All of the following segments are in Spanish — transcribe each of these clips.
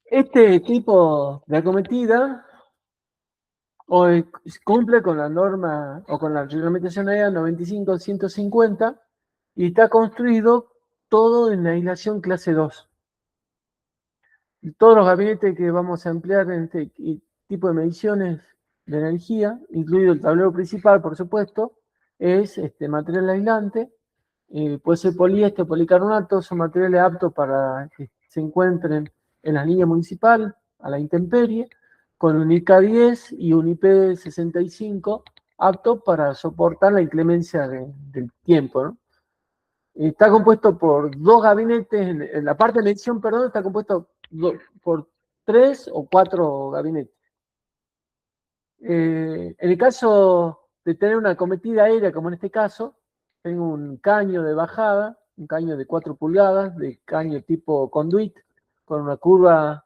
Este tipo de acometida cumple con la norma o con la reglamentación EA 95-150 y está construido todo en aislación clase 2. Y todos los gabinetes que vamos a emplear en este tipo de mediciones de energía, incluido el tablero principal, por supuesto, es material aislante. Puede ser poliéster, policarbonato, son materiales aptos para que se encuentren en las líneas municipales, a la intemperie, con un IK10 y un IP65 aptos para soportar la inclemencia del tiempo, ¿no? Está compuesto por dos gabinetes, en la parte de medición, perdón, está compuesto por 3 o 4 gabinetes. En el caso de tener una acometida aérea, como en este caso, tengo un caño de bajada, un caño de 4 pulgadas, de caño tipo conduit, con una curva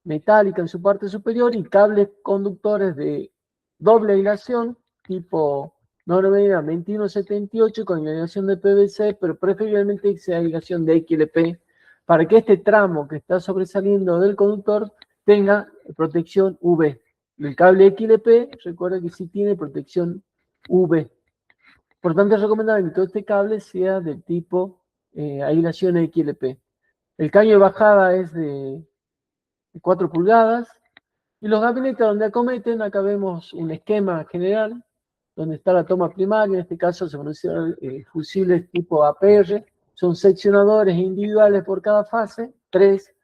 metálica en su parte superior y cables conductores de doble aislación, tipo norma 2178 con aislación de PVC, pero preferiblemente que sea aislación de XLP, para que este tramo que está sobresaliendo del conductor tenga protección UV. El cable XLP, recuerda que sí tiene protección UV. Por tanto, es recomendable que todo este cable sea del tipo aislación XLP. El caño de bajada es de 4 pulgadas. Y los gabinetes donde acometen, acá vemos un esquema general, donde está la toma primaria, en este caso se producen fusibles tipo APR, son seccionadores individuales por cada fase, 3,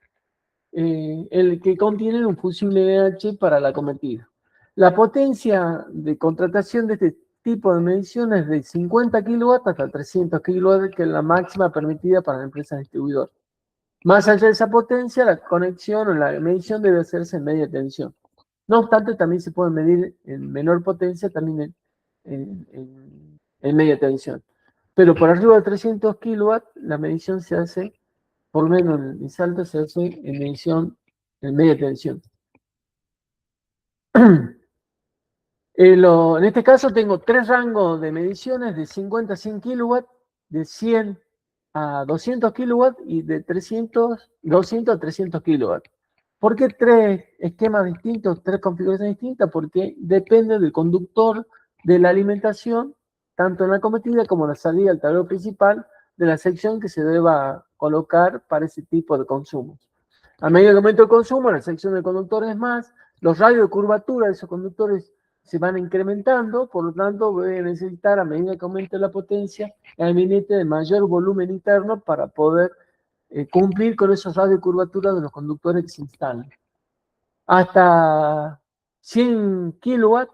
el que contienen un fusible NH para la acometida. La potencia de contratación de este tipo de mediciones es de 50 kW hasta 300 kW, que es la máxima permitida para la empresa distribuidora. Más allá de esa potencia, la conexión o la medición debe hacerse en media tensión. No obstante, también se puede medir en menor potencia, también en media tensión. Pero por arriba de 300 kW, la medición se hace, por lo menos en Salta, se hace en medición en media tensión. En este caso tengo 3 rangos de mediciones de 50 a 100 kW, de 100 a 200 kW y de 200 a 300 kW. ¿Por qué 3 esquemas distintos, 3 configuraciones distintas? Porque depende del conductor de la alimentación, tanto en la acometida como en la salida al tablero principal, de la sección que se deba colocar para ese tipo de consumo. A medida que aumenta el consumo, la sección de conductores es más, los radios de curvatura de esos conductores se van incrementando, por lo tanto voy a necesitar, a medida que aumente la potencia, el gabinete de mayor volumen interno para poder cumplir con esos radios de curvatura de los conductores que se instalan. Hasta 100 kilowatts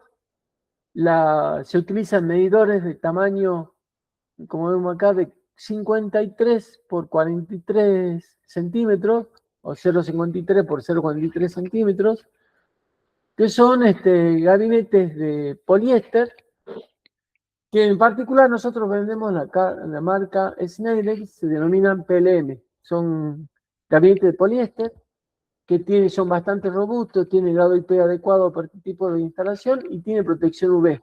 se utilizan medidores de tamaño, como vemos acá, de 53 por 43 centímetros, o 0,53 por 0,43 centímetros, que son gabinetes de poliéster, que en particular nosotros vendemos la marca Schneider, se denominan PLM. Son gabinetes de poliéster que son bastante robustos, tienen grado IP adecuado para este tipo de instalación y tiene protección UV.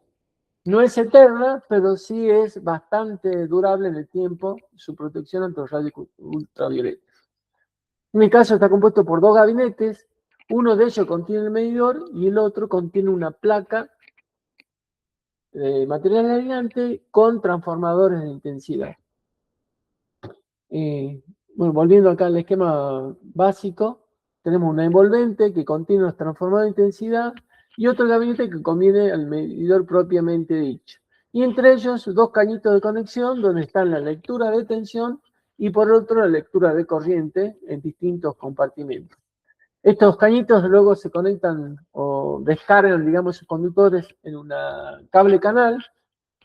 No es eterna, pero sí es bastante durable en el tiempo su protección ante los rayos ultravioletas. En mi caso está compuesto por 2 gabinetes, uno de ellos contiene el medidor y el otro contiene una placa de material aislante con transformadores de intensidad. Bueno, volviendo acá al esquema básico, tenemos una envolvente que contiene los transformadores de intensidad y otro gabinete que contiene el medidor propiamente dicho. Y entre ellos 2 cañitos de conexión donde están la lectura de tensión y por otro la lectura de corriente en distintos compartimentos. Estos cañitos luego se conectan o descargan, digamos, sus conductores en un cable canal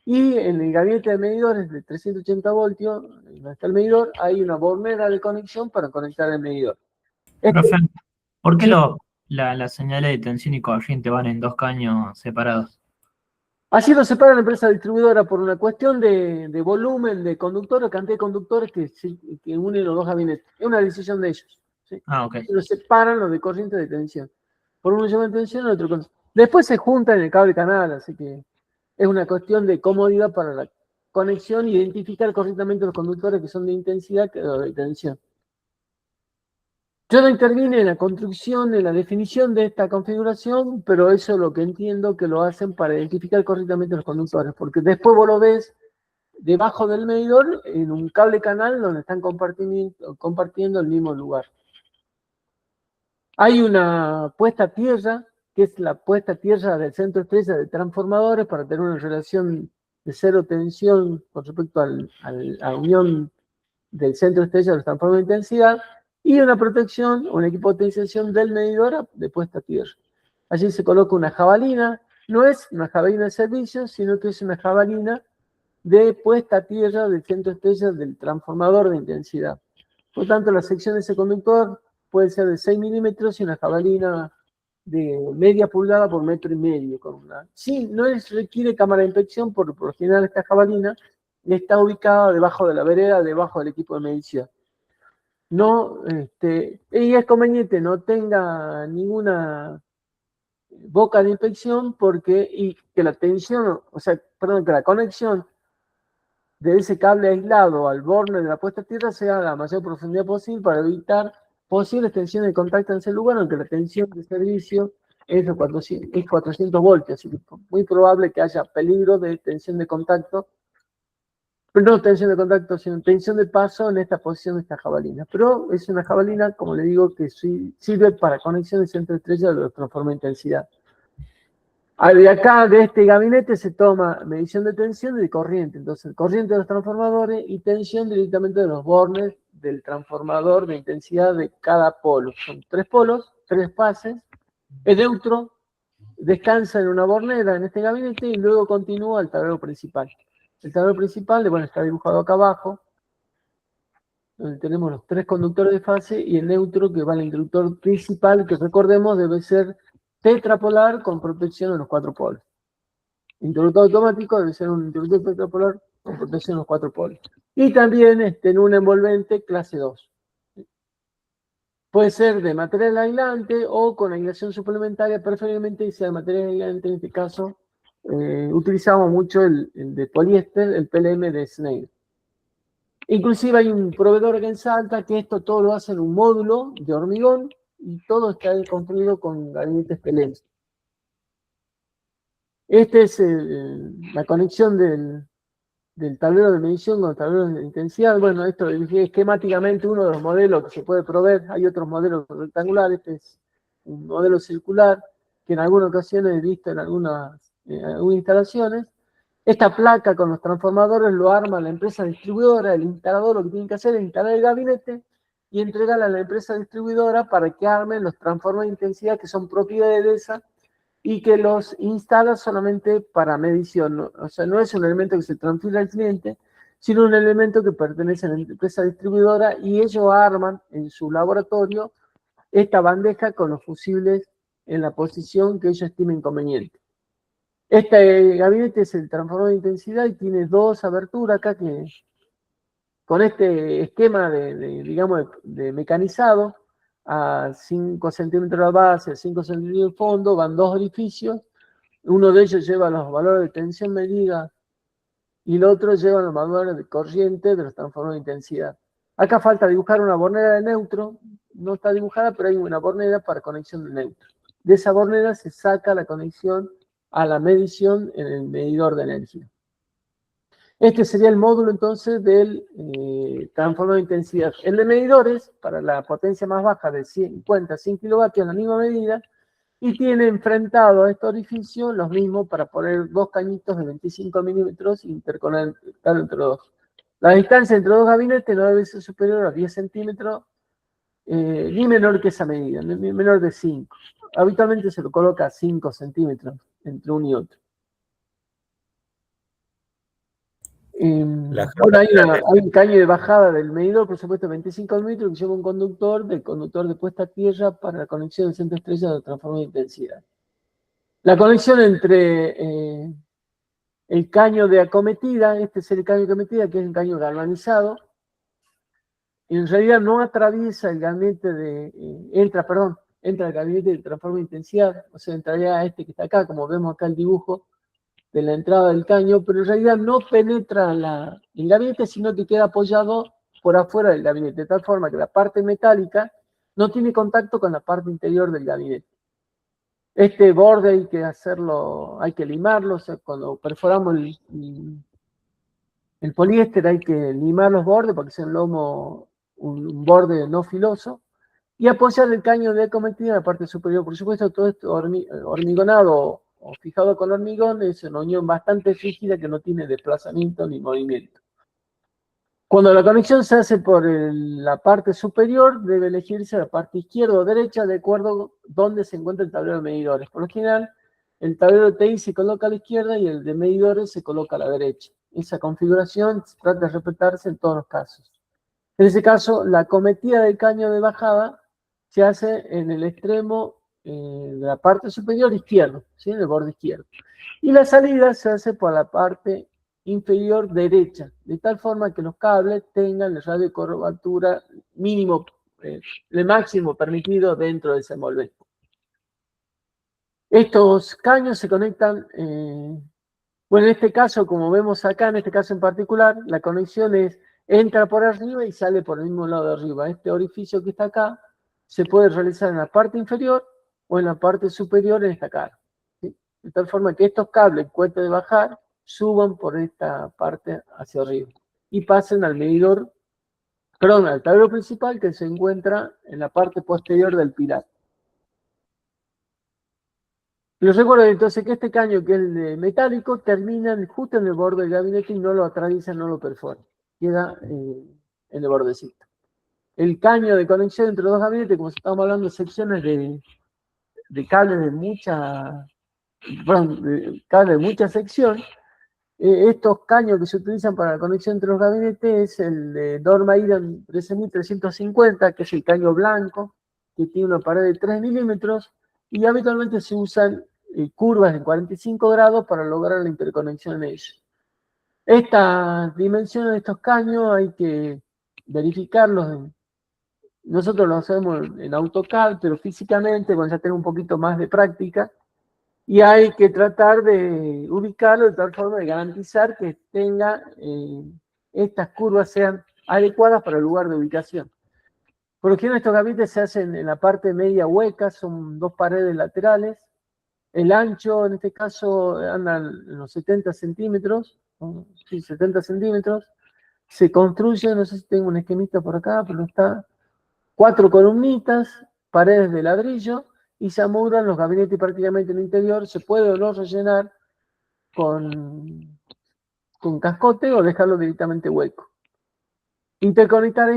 y en el gabinete de medidores de 380 voltios, donde está el medidor, hay una bornera de conexión para conectar el medidor. Profe, ¿por qué Sí. las señales de tensión y corriente van en 2 caños separados? Así lo separa la empresa distribuidora por una cuestión de volumen de conductores, cantidad de conductores que unen los 2 gabinetes. Es una decisión de ellos. ¿Sí? Ah, ok. Lo separan los de corriente y de tensión. Por uno llama tensión, el otro con... Después se juntan en el cable canal, así que es una cuestión de comodidad para conexión, identificar correctamente los conductores que son de intensidad o de tensión. Yo no intervine en la construcción, en la definición de esta configuración, pero eso es lo que entiendo que lo hacen para identificar correctamente los conductores, porque después vos lo ves debajo del medidor en un cable canal donde están compartiendo el mismo lugar. Hay una puesta a tierra, que es la puesta a tierra del centro estrella de transformadores para tener una relación de cero tensión con respecto a la unión del centro estrella de los transformadores de intensidad, y una protección, un equipo de potenciación del medidor de puesta a tierra. Allí se coloca una jabalina, no es una jabalina de servicio, sino que es una jabalina de puesta a tierra del centro estrella del transformador de intensidad. Por tanto, la sección de ese conductor puede ser de 6 milímetros y una jabalina de media pulgada por 1,5 metros. Sí, no requiere cámara de inspección, por lo general esta jabalina está ubicada debajo de la vereda, debajo del equipo de medición. No, y es conveniente no tenga ninguna boca de inspección y que la tensión, que la conexión de ese cable aislado al borne de la puesta a tierra sea a la mayor profundidad posible para evitar posibles tensiones de contacto en ese lugar, aunque la tensión de servicio es 400 voltios, así que es muy probable que haya peligro de tensión de contacto, pero no tensión de contacto, sino tensión de paso en esta posición de esta jabalina. Pero es una jabalina, como le digo, que sirve para conexión de centro estrella de los transformadores de intensidad. De acá, de este gabinete, se toma medición de tensión y de corriente. Entonces, corriente de los transformadores y tensión directamente de los bornes del transformador de intensidad de cada polo. Son 3 polos, 3 fases. El neutro descansa en una bornera en este gabinete y luego continúa al tablero principal. El tablero principal, bueno, está dibujado acá abajo, donde tenemos los 3 conductores de fase y el neutro que va al interruptor principal, que recordemos debe ser tetrapolar con protección en los 4 polos. Interruptor automático debe ser un interruptor tetrapolar con protección en los 4 polos. Y también en un envolvente clase 2. Puede ser de material aislante o con aislación suplementaria, preferiblemente sea de material aislante. En este caso, utilizamos mucho el de poliéster, el PLM de Schneider. Inclusive hay un proveedor que en Salta que esto todo lo hace en un módulo de hormigón y todo está construido con gabinetes PLM. Esta es la conexión del tablero de medición con el tablero de intensidad. Bueno, esto es esquemáticamente uno de los modelos que se puede proveer. Hay otros modelos rectangulares. Este es un modelo circular que en algunas ocasiones he visto en algunas instalaciones. Esta placa con los transformadores lo arma la empresa distribuidora. El instalador lo que tiene que hacer es instalar el gabinete y entregarle a la empresa distribuidora para que armen los transformadores de intensidad que son propiedades de esa y que los instala solamente para medición. ¿No? O sea, no es un elemento que se transfiere al cliente, sino un elemento que pertenece a la empresa distribuidora y ellos arman en su laboratorio esta bandeja con los fusibles en la posición que ellos estimen conveniente. Este gabinete es el transformador de intensidad y tiene 2 aberturas acá que con este esquema de mecanizado a 5 centímetros de base, a 5 centímetros de fondo, van 2 orificios. Uno de ellos lleva los valores de tensión medida y el otro lleva los valores de corriente de los transformadores de intensidad. Acá falta dibujar una bornera de neutro, no está dibujada, pero hay una bornera para conexión de neutro. De esa bornera se saca la conexión a la medición en el medidor de energía. Este sería el módulo entonces del transformador de intensidad. El de medidores, para la potencia más baja de 50 a 100 kilovatios, la misma medida, y tiene enfrentado a este orificio los mismos para poner 2 cañitos de 25 milímetros e interconectar entre los dos. La distancia entre 2 gabinetes no debe ser superior a 10 centímetros, ni menor que esa medida, ni menor de 5. Habitualmente se lo coloca a 5 centímetros entre uno y otro. Bueno, hay un caño de bajada del medidor, por supuesto, 25 milímetros, que lleva un conductor de puesta a tierra para la conexión del centro estrella de transformador de intensidad. La conexión entre el caño de acometida, este es el caño de acometida, que es un caño galvanizado, en realidad no atraviesa el gabinete entra el gabinete de transformador de intensidad, o sea, entraría a este que está acá, como vemos acá el dibujo, de la entrada del caño, pero en realidad no penetra el gabinete, sino que queda apoyado por afuera del gabinete, de tal forma que la parte metálica no tiene contacto con la parte interior del gabinete. Este borde hay que hacerlo, hay que limarlo, o sea, cuando perforamos el poliéster hay que limar los bordes porque es un lomo, un borde no filoso, y apoyar el caño de acometida en la parte superior. Por supuesto, todo esto hormigonado o fijado con hormigón es una unión bastante rígida que no tiene desplazamiento ni movimiento. Cuando la conexión se hace por la parte superior, debe elegirse la parte izquierda o derecha de acuerdo a dónde se encuentra el tablero de medidores. Por lo general, el tablero de TI se coloca a la izquierda y el de medidores se coloca a la derecha. Esa configuración trata de respetarse en todos los casos. En ese caso, la acometida del caño de bajada se hace en el extremo de la parte superior izquierdo, ¿sí? En el borde izquierdo. Y la salida se hace por la parte inferior derecha, de tal forma que los cables tengan el radio de curvatura mínimo, el máximo permitido dentro de ese envolvente. Estos caños se conectan, bueno, en este caso, como vemos acá, en este caso en particular, la conexión entra por arriba y sale por el mismo lado de arriba. Este orificio que está acá se puede realizar en la parte inferior o en la parte superior en esta cara, ¿sí? De tal forma que estos cables, en cuenta de bajar, suban por esta parte hacia arriba y pasen al medidor, perdón, al tablero principal que se encuentra en la parte posterior del pilar. Les recuerdo entonces que este caño, que es el de metálico, termina justo en el borde del gabinete y no lo atraviesa, no lo perfora. Queda en el bordecito. El caño de conexión entre los dos gabinetes, como estamos hablando de secciones de cables de mucha, cables de mucha sección, estos caños que se utilizan para la conexión entre los gabinetes es el de Norma IRAN 13350, que es el caño blanco, que tiene una pared de 3 milímetros, y habitualmente se usan curvas de 45 grados para lograr la interconexión en ellos. Estas dimensiones de estos caños hay que verificarlos. Nosotros lo hacemos en AutoCAD, pero físicamente, cuando ya tengo un poquito más de práctica, y hay que tratar de ubicarlo de tal forma de garantizar que estas curvas sean adecuadas para el lugar de ubicación. Por lo general estos gabinetes se hacen en la parte media hueca, son dos paredes laterales. El ancho, en este caso, anda en los 70 centímetros, sí, 70 centímetros. Se construye, no sé si tengo un esquemita por acá, pero está 4 columnitas, paredes de ladrillo, y se amuran los gabinetes prácticamente en el interior. Se puede o no rellenar con cascote o dejarlo directamente hueco. Interconectar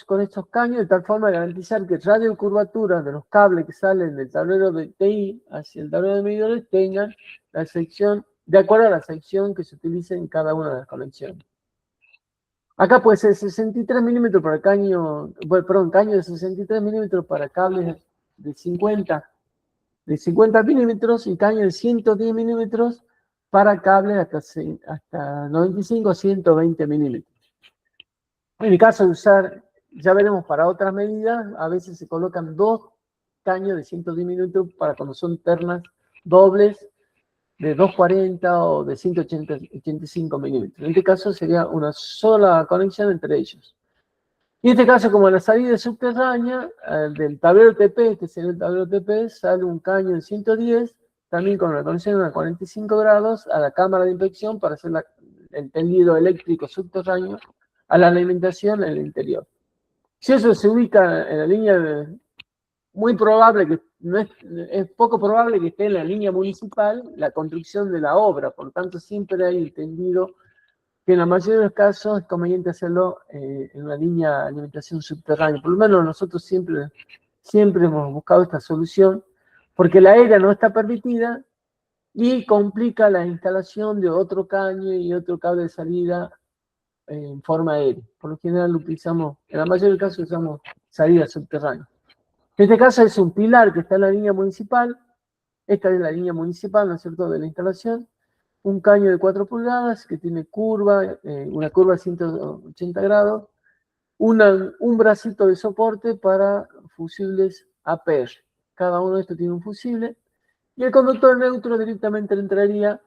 con estos caños de tal forma de garantizar que el radio de curvatura de los cables que salen del tablero de TI hacia el tablero de medidores tengan la sección, de acuerdo a la sección que se utilice en cada una de las conexiones. Acá puede ser 63 milímetros para caño, perdón, caño de 63 milímetros para cables de 50 milímetros y caño de 110 milímetros para cables hasta 95 o 120 milímetros. En el caso de usar, ya veremos para otras medidas, a veces se colocan dos caños de 110 milímetros para cuando son ternas dobles de 240 o de 185 milímetros. En este caso sería una sola conexión entre ellos. Y en este caso, como la salida es subterránea, del tablero TP, este sería el tablero TP, sale un caño de 110, también con una conexión a 45 grados, a la cámara de inspección para hacer el tendido eléctrico subterráneo a la alimentación en el interior. Si eso se ubica en la línea, muy probable que, es poco probable que esté en la línea municipal la construcción de la obra, por lo tanto siempre hay el tendido, que en la mayoría de los casos es conveniente hacerlo en una línea de alimentación subterránea. Por lo menos nosotros siempre hemos buscado esta solución, porque la aérea no está permitida y complica la instalación de otro caño y otro cable de salida en forma aérea. Por lo general utilizamos, en la mayoría de los casos usamos salida subterránea. En este caso es un pilar que está en la línea municipal. Esta es la línea municipal, ¿no es cierto?, de la instalación. Un caño de 4 pulgadas que tiene curva, una curva de 180 grados. Un bracito de soporte para fusibles APR. Cada uno de estos tiene un fusible. Y el conductor neutro directamente le entraría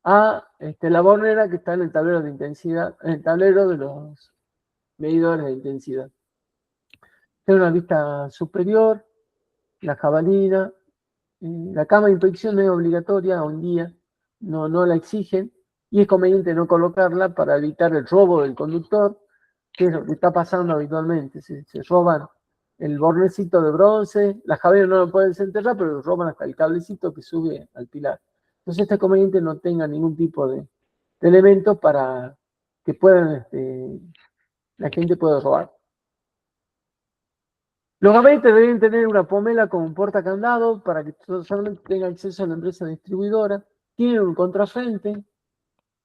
a la bornera que está en el tablero de intensidad, en el tablero de los medidores de intensidad. Tiene una vista superior, la jabalina, la cámara de inspección es obligatoria hoy en día, no la exigen, y es conveniente no colocarla para evitar el robo del conductor, que es lo que está pasando habitualmente. Se roban el bornecito de bronce, la jabalina no lo pueden desenterrar, pero roban hasta el cablecito que sube al pilar. Entonces es conveniente no tenga ningún tipo de elementos para que puedan, la gente pueda robar. Los gabinetes deben tener una pomela con un portacandado para que solamente tenga acceso a la empresa distribuidora. Tiene un contrafrente.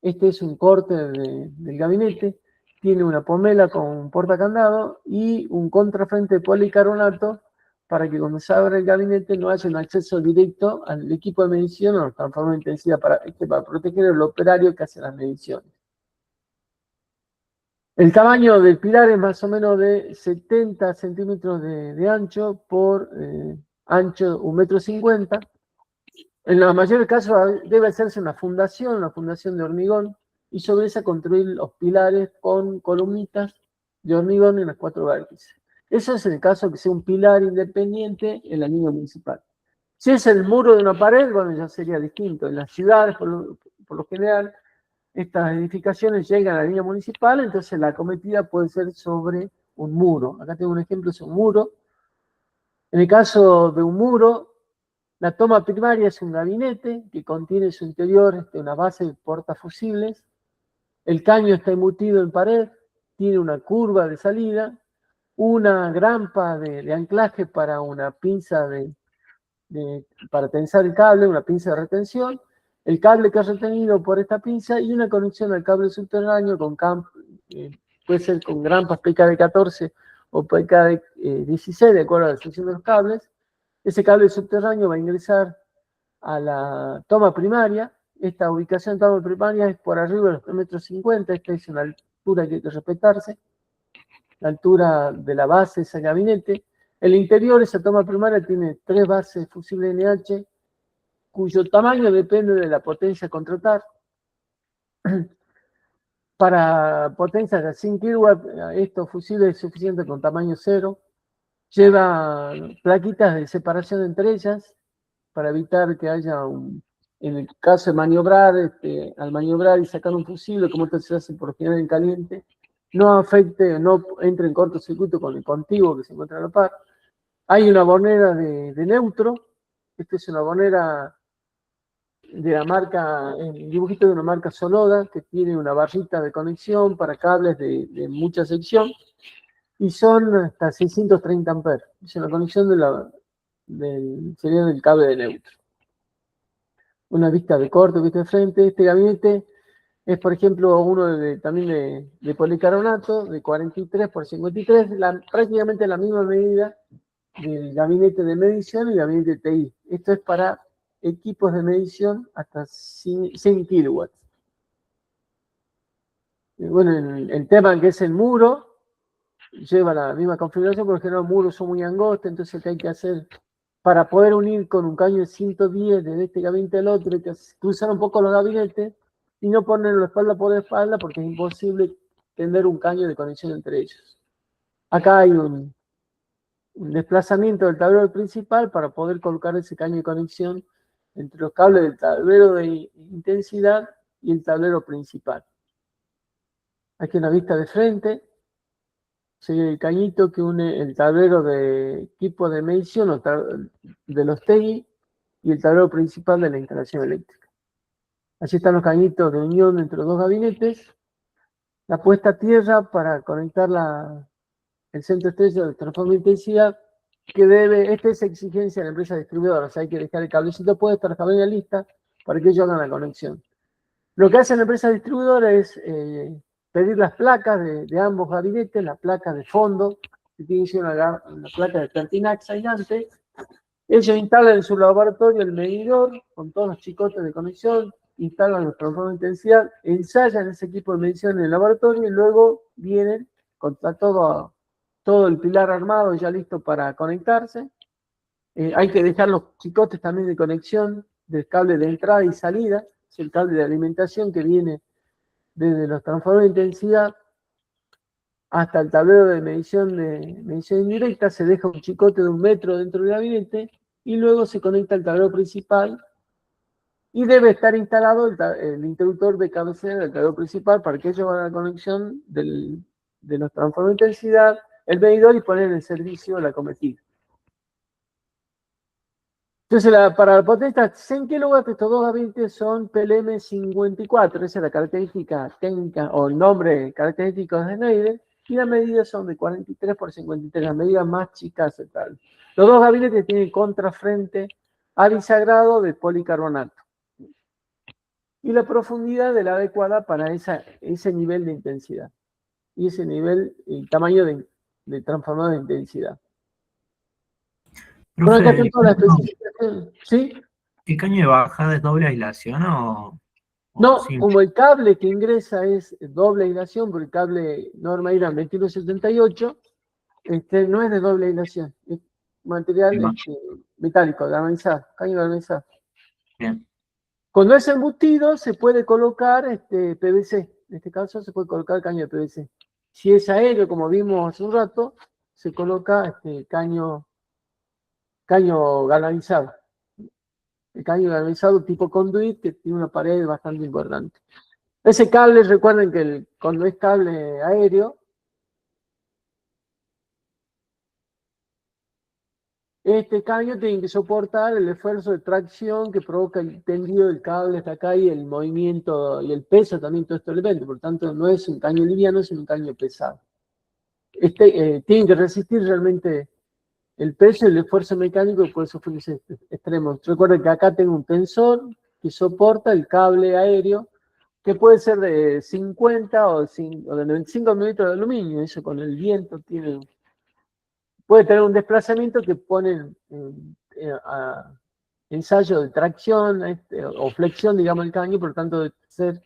Este es un corte del gabinete. Tiene una pomela con un portacandado y un contrafrente de policarbonato para que cuando se abra el gabinete no haya un acceso directo al equipo de medición o los transformadores de intensidad para proteger al operario que hace las mediciones. El tamaño del pilar es más o menos de 70 centímetros de ancho por ancho 1,50 m. En la mayoría de casos debe hacerse una fundación de hormigón, y sobre esa construir los pilares con columnitas de hormigón en las 4 vértices. Eso es en el caso que sea un pilar independiente en la línea municipal. Si es el muro de una pared, bueno, ya sería distinto. En las ciudades, por lo general, estas edificaciones llegan a la línea municipal, entonces la acometida puede ser sobre un muro. Acá tengo un ejemplo, es un muro. En el caso de un muro, la toma primaria es un gabinete que contiene en su interior una base de portafusibles. El caño está embutido en pared, tiene una curva de salida, una grampa de anclaje para una pinza para tensar el cable, una pinza de retención, el cable que es retenido por esta pinza y una conexión al cable subterráneo puede ser con grampas PKD14 o PKD16, de acuerdo a la sección de los cables. Ese cable subterráneo va a ingresar a la toma primaria. Esta ubicación de toma primaria es por arriba de los 3,50 m. Esta es una altura que hay que respetarse, la altura de la base de ese gabinete. El interior, esa toma primaria, tiene 3 bases fusibles NH, cuyo tamaño depende de la potencia a contratar. Para potencias de 100 kW, estos fusibles es suficiente con tamaño 0. Lleva plaquitas de separación entre ellas para evitar que haya en el caso de maniobrar, al maniobrar y sacar un fusible, como esto se hace por lo general en caliente, no afecte, no entre en cortocircuito con el contiguo que se encuentra a la par. Hay una bornera de neutro. Esta es una bornera de la marca, el dibujito de una marca Sonoda, que tiene una barrita de conexión para cables de mucha sección, y son hasta 630 amperes. Es una conexión sería del cable de neutro. Una vista de corte, vista de frente. Este gabinete es, por ejemplo, uno también de policarbonato, de 43 por 53, prácticamente la misma medida del gabinete de medición y gabinete de TI. Esto es para equipos de medición hasta 100 kilowatts. Bueno, el tema que es el muro, lleva la misma configuración, porque los muros son muy angostos, entonces lo que hay que hacer para poder unir con un caño de 110 desde este gabinete al otro, hay que cruzar un poco los gabinetes y no ponerlo espalda por espalda, porque es imposible tener un caño de conexión entre ellos. Acá hay un desplazamiento del tablero principal para poder colocar ese caño de conexión entre los cables del tablero de intensidad y el tablero principal. Aquí una vista de frente, sería el cañito que une el tablero de equipo de medición de los TI y el tablero principal de la instalación eléctrica. Allí están los cañitos de unión entre los dos gabinetes, la puesta a tierra para conectar el centro estrella de transformador de intensidad, que esta es exigencia de la empresa distribuidora, o sea, hay que dejar el cablecito puesto, la jabalina lista, para que ellos hagan la conexión. Lo que hace la empresa distribuidora es pedir las placas de ambos gabinetes, las placas de fondo, que tiene que ser una placa de Pertinax aislante. Ellos instalan en su laboratorio el medidor con todos los chicotes de conexión, instalan los transformadores de intensidad, ensayan ese equipo de medición en el laboratorio y luego vienen con todo el pilar armado ya listo para conectarse. Hay que dejar los chicotes también de conexión del cable de entrada y salida, es el cable de alimentación que viene desde los transformadores de intensidad hasta el tablero de medición indirecta, se deja un chicote de 1 metro dentro del gabinete y luego se conecta al tablero principal y debe estar instalado el interruptor de cabecera del tablero principal para que ellos hagan la conexión de los transformadores de intensidad, el medidor y poner en servicio la cometida. Entonces, para la potencia 100 kW, estos dos gabinetes son PLM54, esa es la característica técnica o el nombre característico de Schneider, y las medidas son de 43 por 53, las medidas más chicas aceptables. Los dos gabinetes tienen contrafrente a bisagrado de policarbonato. Y la profundidad de la adecuada para ese nivel de intensidad. Y ese nivel, el tamaño de transformador de intensidad. Bueno, acá Profe, están todas las especificaciones. ¿Sí? ¿el caño de bajada es doble aislación o No, simple? como el cable que ingresa es doble aislación, porque el cable norma IRAN 2178, no es de doble aislación, es material metálico, galvanizado, caño galvanizado. Bien. Cuando es embutido, se puede colocar PVC. En este caso, se puede colocar caño de PVC. Si es aéreo, como vimos hace un rato, se coloca caño galvanizado. El caño galvanizado tipo conduit, que tiene una pared bastante importante. Ese cable, recuerden que cuando es cable aéreo, este caño tiene que soportar el esfuerzo de tracción que provoca el tendido del cable hasta acá y el movimiento y el peso también, todo estos elementos. Por tanto, no es un caño liviano, es un caño pesado. Tiene que resistir realmente el peso y el esfuerzo mecánico que puede sufrir ese extremo. Recuerden que acá tengo un tensor que soporta el cable aéreo, que puede ser de 50 o de 95 milímetros de aluminio. Eso con el viento puede tener un desplazamiento que pone a ensayo de tracción o flexión, digamos, el caño, por lo tanto debe ser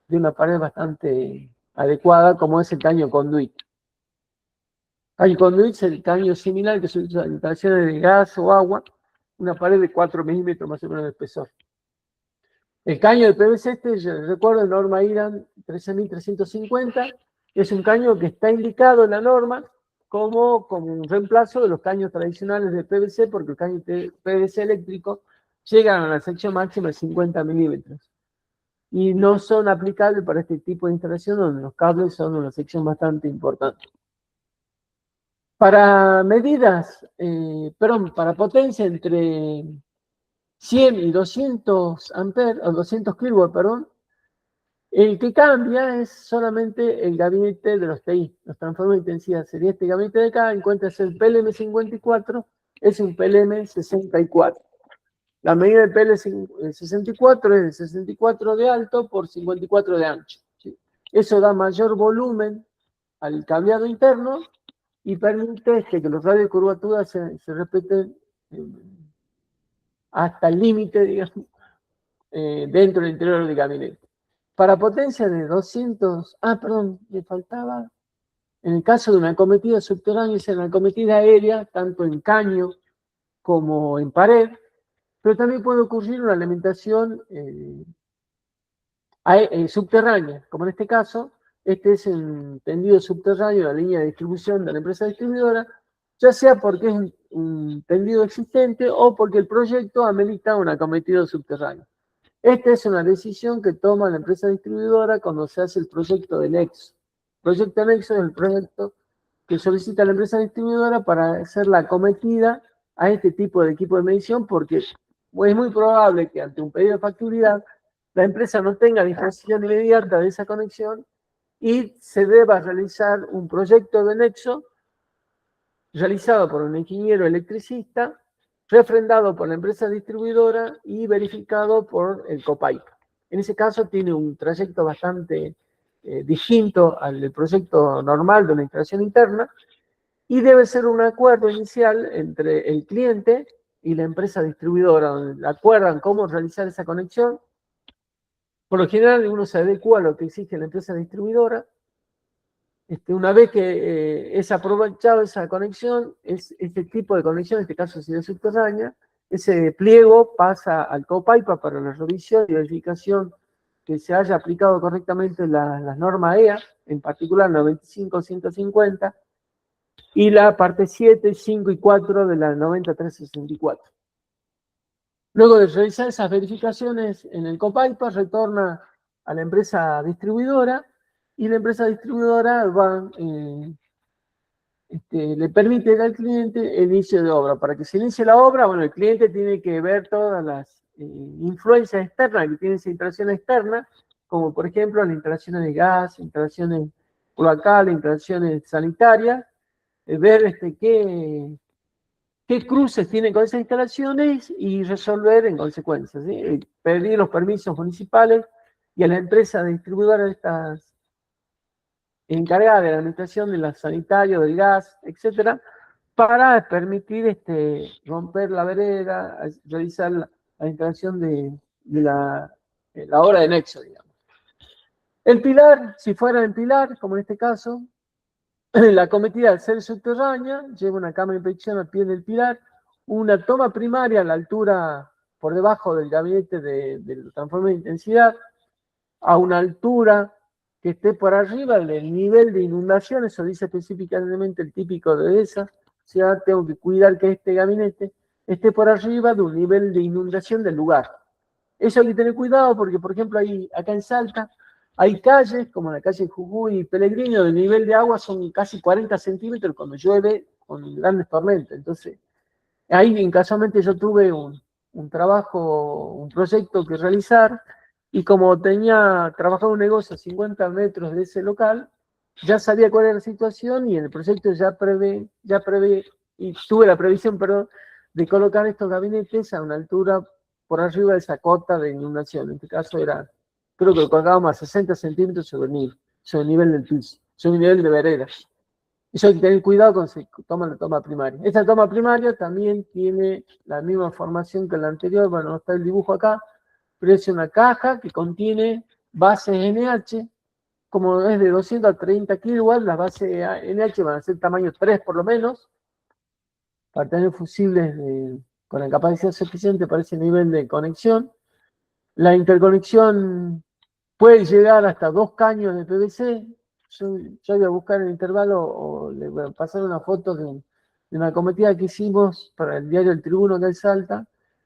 de una pared bastante adecuada, como es el caño conduit. Caño conduit es el caño similar que se usa en instalaciones de gas o agua, una pared de 4 milímetros más o menos de espesor. El caño de PVC, yo recuerdo, norma IRAN 13350, es un caño que está indicado en la norma como un reemplazo de los caños tradicionales de PVC, porque el caño de PVC eléctrico llegan a la sección máxima de 50 milímetros. Y no son aplicables para este tipo de instalación, donde los cables son una sección bastante importante. Para medidas, para potencia entre 100 y 200 amperes, o 200 kW, perdón, el que cambia es solamente el gabinete de los TI, los transformadores de intensidad. Sería este gabinete de acá, encuentras el PLM54, es un PLM64. La medida del PLM64 es de 64 de alto por 54 de ancho. ¿Sí? Eso da mayor volumen al cableado interno y permite que los radios de curvatura se respeten hasta el límite, digamos, dentro del interior del gabinete. Para potencia de 200, me faltaba, en el caso de una acometida subterránea, es una acometida aérea, tanto en caño como en pared, pero también puede ocurrir una alimentación subterránea, como en este caso, este es un tendido subterráneo de la línea de distribución de la empresa distribuidora, ya sea porque es un tendido existente o porque el proyecto amerita un acometido subterráneo. Esta es una decisión que toma la empresa distribuidora cuando se hace el proyecto de nexo. El proyecto de nexo es el proyecto que solicita la empresa distribuidora para hacer la acometida a este tipo de equipo de medición, porque es muy probable que ante un pedido de factibilidad la empresa no tenga disposición inmediata de esa conexión y se deba realizar un proyecto de nexo realizado por un ingeniero electricista, refrendado por la empresa distribuidora y verificado por el COPAIPA. En ese caso tiene un trayecto bastante distinto al del proyecto normal de una instalación interna y debe ser un acuerdo inicial entre el cliente y la empresa distribuidora, donde acuerdan cómo realizar esa conexión. Por lo general uno se adecua a lo que exige la empresa distribuidora. Una vez que es aprovechado esa conexión, este tipo de conexión, en este caso sería subterránea, ese pliego pasa al Copaipa para la revisión y verificación que se haya aplicado correctamente las normas EA, en particular 95-150, y la parte 7, 5 y 4 de la 93-64. Luego de realizar esas verificaciones en el Copaipa, retorna a la empresa distribuidora, y la empresa distribuidora le permite al cliente el inicio de obra. Para que se inicie la obra, bueno, el cliente tiene que ver todas las influencias externas que tiene esa instalación externa, como por ejemplo las instalaciones de gas, instalaciones cloacales, instalaciones sanitarias, ver qué cruces tienen con esas instalaciones y resolver en consecuencia, ¿sí? Pedir los permisos municipales y a la empresa distribuidora de estas encargada de la administración de la sanitaria, del gas, etcétera, para permitir romper la vereda, realizar la instalación de la obra de nexo, digamos. El pilar, si fuera el pilar, como en este caso, la cometida al ser subterránea, lleva una cámara de inspección al pie del pilar, una toma primaria a la altura por debajo del gabinete del transformador de intensidad, a una altura que esté por arriba del nivel de inundación, eso dice específicamente el típico de esa, o sea, tengo que cuidar que este gabinete esté por arriba de un nivel de inundación del lugar. Eso hay que tener cuidado porque, por ejemplo, acá en Salta, hay calles, como la calle Jujuy y Pellegrino, el nivel de agua son casi 40 centímetros cuando llueve con grandes tormentas. Entonces, ahí casualmente yo tuve un trabajo, un proyecto que realizar, y como tenía trabajado un negocio a 50 metros de ese local, ya sabía cuál era la situación y en el proyecto ya prevé, y tuve la previsión, perdón, de colocar estos gabinetes a una altura por arriba de esa cota de inundación. En este caso era, creo que lo colocábamos a 60 centímetros sobre el nivel del piso, sobre el nivel de vereda. Eso hay que tener cuidado cuando se toma la toma primaria. Esta toma primaria también tiene la misma formación que la anterior, bueno, no está el dibujo acá, pero es una caja que contiene bases NH, como es de 200 a 30 kilowatts, las bases NH van a ser tamaño 3 por lo menos, para tener fusibles con la capacidad suficiente para ese nivel de conexión. La interconexión puede llegar hasta 2 caños de PVC. Yo voy a buscar el intervalo o le voy a pasar una foto de una cometida que hicimos para el diario El Tribuno de Salta,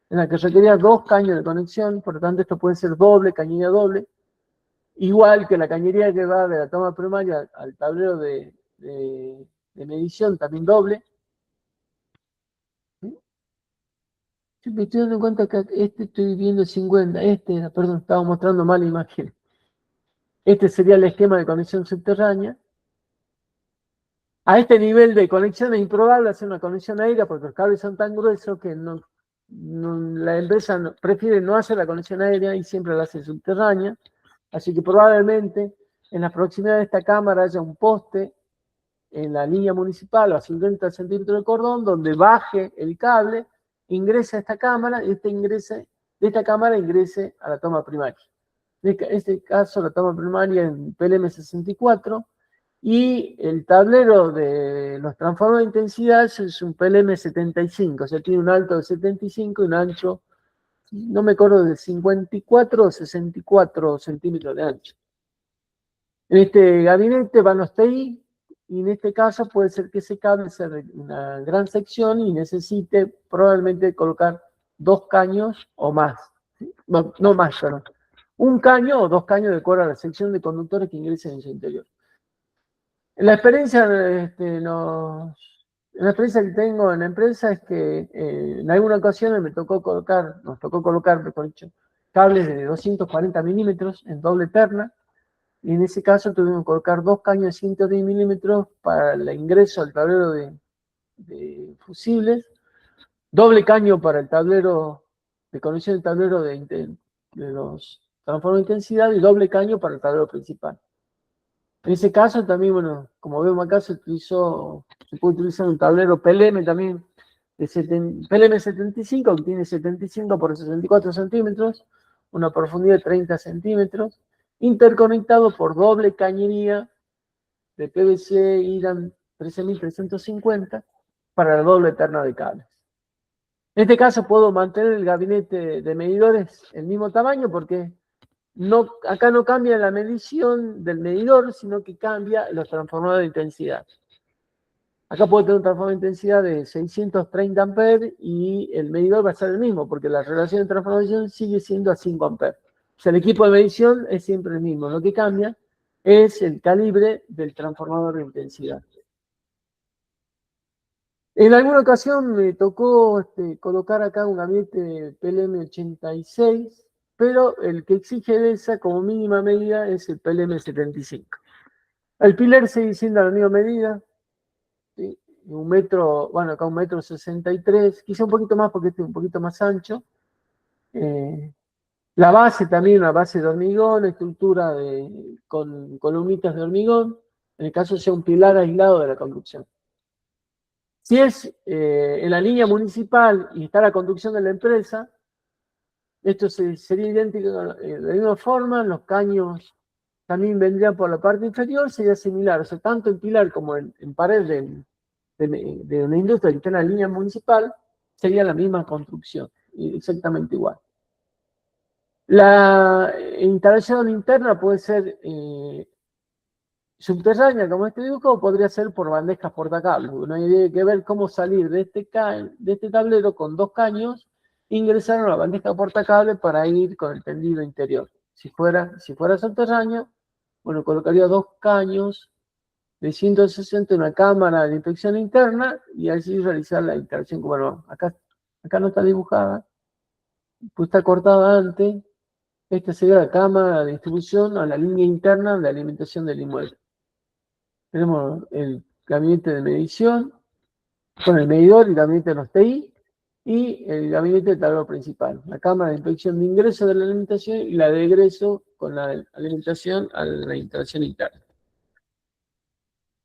en la que requería 2 caños de conexión, por lo tanto esto puede ser doble, cañería doble, igual que la cañería que va de la toma primaria al tablero de medición, también doble. Yo me estoy dando cuenta que estoy viendo 50, perdón, estaba mostrando mal la imagen. Este sería el esquema de conexión subterránea. A este nivel de conexión es improbable hacer una conexión aérea porque los cables son tan gruesos que la empresa prefiere no hacer la conexión aérea y siempre la hace subterránea. Así que probablemente en la proximidad de esta cámara haya un poste en la línea municipal o a 50 centímetros de cordón donde baje el cable, ingrese a esta cámara y de esta cámara ingrese a la toma primaria. En este caso la toma primaria en PLM64 y el tablero de los transformadores de intensidad es un PLM75, o sea, tiene un alto de 75 y un ancho, no me acuerdo, de 54 o 64 centímetros de ancho. En este gabinete van los TI, y en este caso puede ser que ese cable sea de una gran sección y necesite probablemente colocar 2 caños o más. ¿Sí? No más, perdón. 1 caño o 2 caños de acuerdo a la sección de conductores que ingresen en su interior. La experiencia, la experiencia que tengo en la empresa es que en alguna ocasión nos tocó colocar, mejor dicho, cables de 240 milímetros en doble terna, y en ese caso tuvimos que colocar 2 caños de 110 milímetros para el ingreso al tablero de fusibles, doble caño para el tablero de conexión del tablero de los transformadores de intensidad y doble caño para el tablero principal. En ese caso también, bueno, como vemos acá, se puede utilizar un tablero PLM también, PLM 75, que tiene 75 por 64 centímetros, una profundidad de 30 centímetros, interconectado por doble cañería de PVC IRAN 13350 para la doble terna de cables. En este caso puedo mantener el gabinete de medidores el mismo tamaño porque acá no cambia la medición del medidor, sino que cambia los transformadores de intensidad. Acá puedo tener un transformador de intensidad de 630 amperes y el medidor va a ser el mismo, porque la relación de transformación sigue siendo a 5 amperes. O sea, el equipo de medición es siempre el mismo. Lo que cambia es el calibre del transformador de intensidad. En alguna ocasión me tocó colocar acá un gabinete PLM86, pero el que exige de esa como mínima medida es el PLM75. El pilar sigue siendo la misma medida, ¿sí? Un metro, bueno, acá 1,63 m, quizá un poquito más porque este es un poquito más ancho. La base también, una base de hormigón, estructura con columnitas de hormigón, en el caso sea un pilar aislado de la conducción. Si es en la línea municipal y está la conducción de la empresa, esto sería idéntico de la misma forma, los caños también vendrían por la parte inferior, sería similar, o sea, tanto en pilar como en pared de una industria que está en la línea municipal, sería la misma construcción, exactamente igual. La instalación interna puede ser subterránea, como este dibujo, o podría ser por bandejas portacables. Uno hay que ver cómo salir de este tablero con 2 caños, ingresar a una bandeja portacable para ir con el tendido interior. Si fuera subterránea, bueno, colocaría 2 caños de 160 en una cámara de inspección interna y así realizar la instalación. Bueno, acá no está dibujada, pues está cortada antes. Esta sería la cámara de distribución a la línea interna de alimentación del inmueble. Tenemos el gabinete de medición con el medidor, el gabinete de los TI y el gabinete del tablero principal. La cámara de inspección de ingreso de la alimentación y la de egreso con la alimentación a la instalación interna.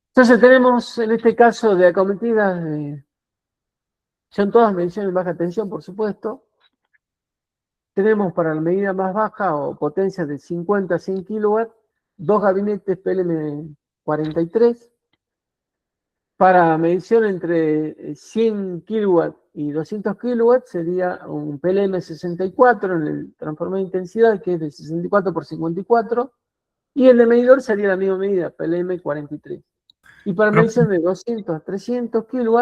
Entonces tenemos en este caso de acometidas, son todas mediciones de baja tensión, por supuesto. Tenemos para la medida más baja o potencia de 50 a 100 kW, 2 gabinetes PLM43. Para medición entre 100 kW y 200 kW sería un PLM64 en el transformador de intensidad, que es de 64 por 54, y el de medidor sería la misma medida, PLM43. Y para medición de 200 a 300 kW,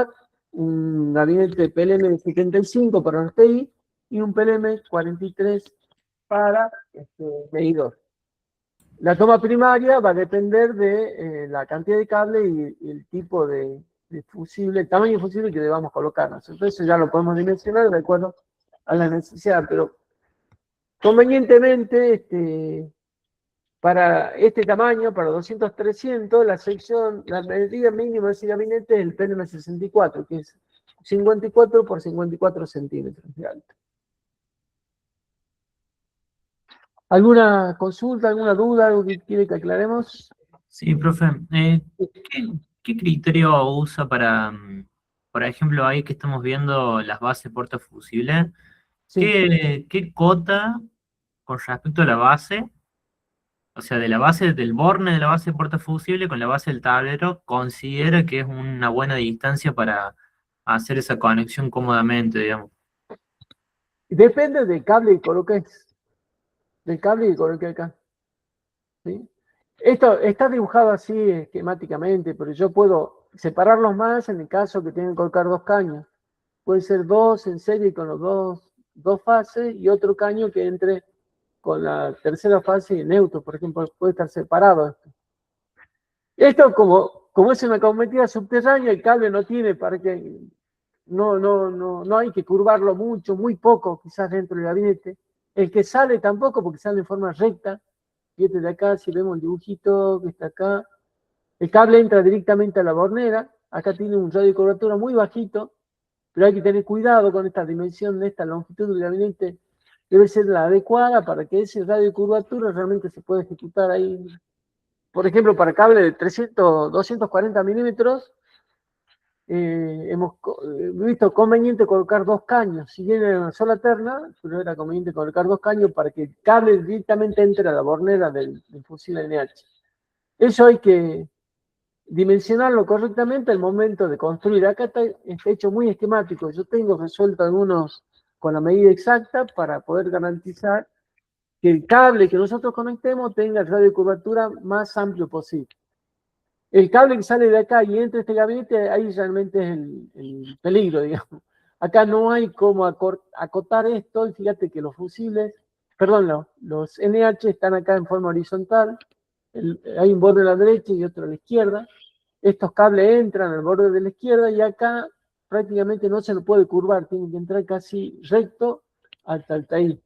un gabinete PLM75 para los TI y un PLM43 para medidor. La toma primaria va a depender de la cantidad de cable y el tipo de fusible, el tamaño de fusible que debamos colocarnos. Entonces eso ya lo podemos dimensionar de acuerdo a la necesidad, pero convenientemente para este tamaño, para 200-300, la medida mínima de ese gabinete es el PLM64, que es 54 por 54 centímetros de alto. ¿Alguna consulta, alguna duda, algo que quiere que aclaremos? Sí, profe. ¿Qué criterio usa para, por ejemplo, ahí que estamos viendo las bases portafusibles? Sí. ¿Qué cota con respecto a la base, o sea, de la base del borne de la base portafusible con la base del tablero, considera que es una buena distancia para hacer esa conexión cómodamente, digamos? Depende del cable que coloques, acá. ¿Sí? Esto está dibujado así esquemáticamente, pero yo puedo separarlos más en el caso que tengan que colocar 2 caños. Puede ser 2 en serie con los dos fases y otro caño que entre con la tercera fase en neutro, por ejemplo, puede estar separado. Esto como es una cometida subterránea, el cable no tiene para que no hay que curvarlo mucho, muy poco quizás dentro del gabinete. El que sale tampoco porque sale en forma recta. Y este de acá, si vemos el dibujito que está acá, el cable entra directamente a la bornera. Acá tiene un radio de curvatura muy bajito, pero hay que tener cuidado con esta dimensión, esta longitud del gabinete. Debe ser la adecuada para que ese radio de curvatura realmente se pueda ejecutar ahí. Por ejemplo, para cable de 240 milímetros, hemos visto conveniente colocar 2 caños. Si bien era una sola terna, pero era conveniente colocar 2 caños para que el cable directamente entre a la bornera del fusible NH. Eso hay que dimensionarlo correctamente al momento de construir. Acá está hecho muy esquemático. Yo tengo resuelto algunos con la medida exacta para poder garantizar que el cable que nosotros conectemos tenga el radio de curvatura más amplio posible. El cable que sale de acá y entra a este gabinete, ahí realmente es el peligro, digamos. Acá no hay cómo acotar esto, y fíjate que los fusibles, perdón, los NH están acá en forma horizontal, hay un borde a la derecha y otro a la izquierda. Estos cables entran al borde de la izquierda y acá prácticamente no se lo puede curvar, tiene que entrar casi recto hasta el TI.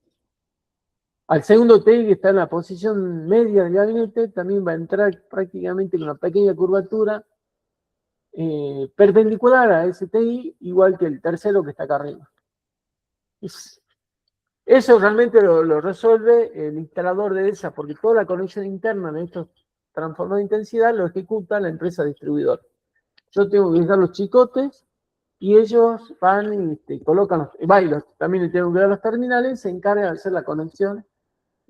Al segundo TI, que está en la posición media del gabinete, también va a entrar prácticamente con una pequeña curvatura perpendicular a ese TI, igual que el tercero que está acá arriba. Eso realmente lo resuelve el instalador de ESA, porque toda la conexión interna de estos transformadores de intensidad lo ejecuta la empresa distribuidora. Yo tengo que dejar los chicotes y ellos van y colocan los bailos. También le tengo que dar los terminales, se encargan de hacer la conexión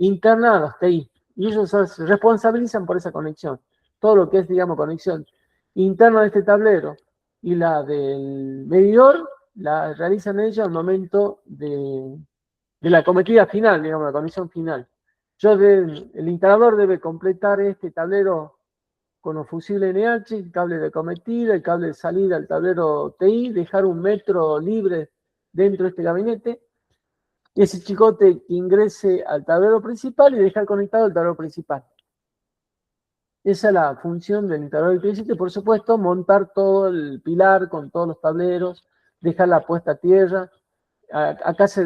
interna a los TI. Y ellos se responsabilizan por esa conexión. Todo lo que es, digamos, conexión interna de este tablero y la del medidor, la realizan ellos al momento de la cometida final, digamos, la conexión final. El instalador debe completar este tablero con los fusibles NH, el cable de cometida, el cable de salida al tablero TI, dejar 1 metro libre dentro de este gabinete, y ese chicote que ingrese al tablero principal y dejar conectado al tablero principal. Esa es la función del instalador electricista, y por supuesto montar todo el pilar con todos los tableros, dejar la puesta a tierra. Acá se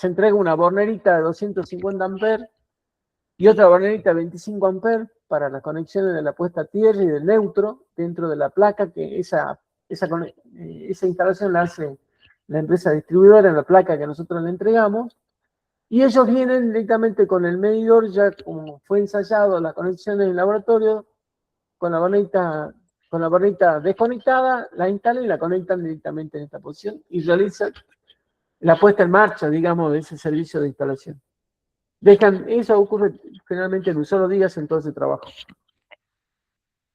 entrega una bornerita de 250 amperes y otra bornerita de 25 amperes para las conexiones de la puesta a tierra y del neutro dentro de la placa, que esa instalación la hace la empresa distribuidora en la placa que nosotros le entregamos, y ellos vienen directamente con el medidor, ya como fue ensayado la conexión en el laboratorio, con la bornita desconectada, la instalan y la conectan directamente en esta posición y realizan la puesta en marcha, digamos, de ese servicio de instalación. Eso ocurre generalmente en un solo día en todo ese trabajo.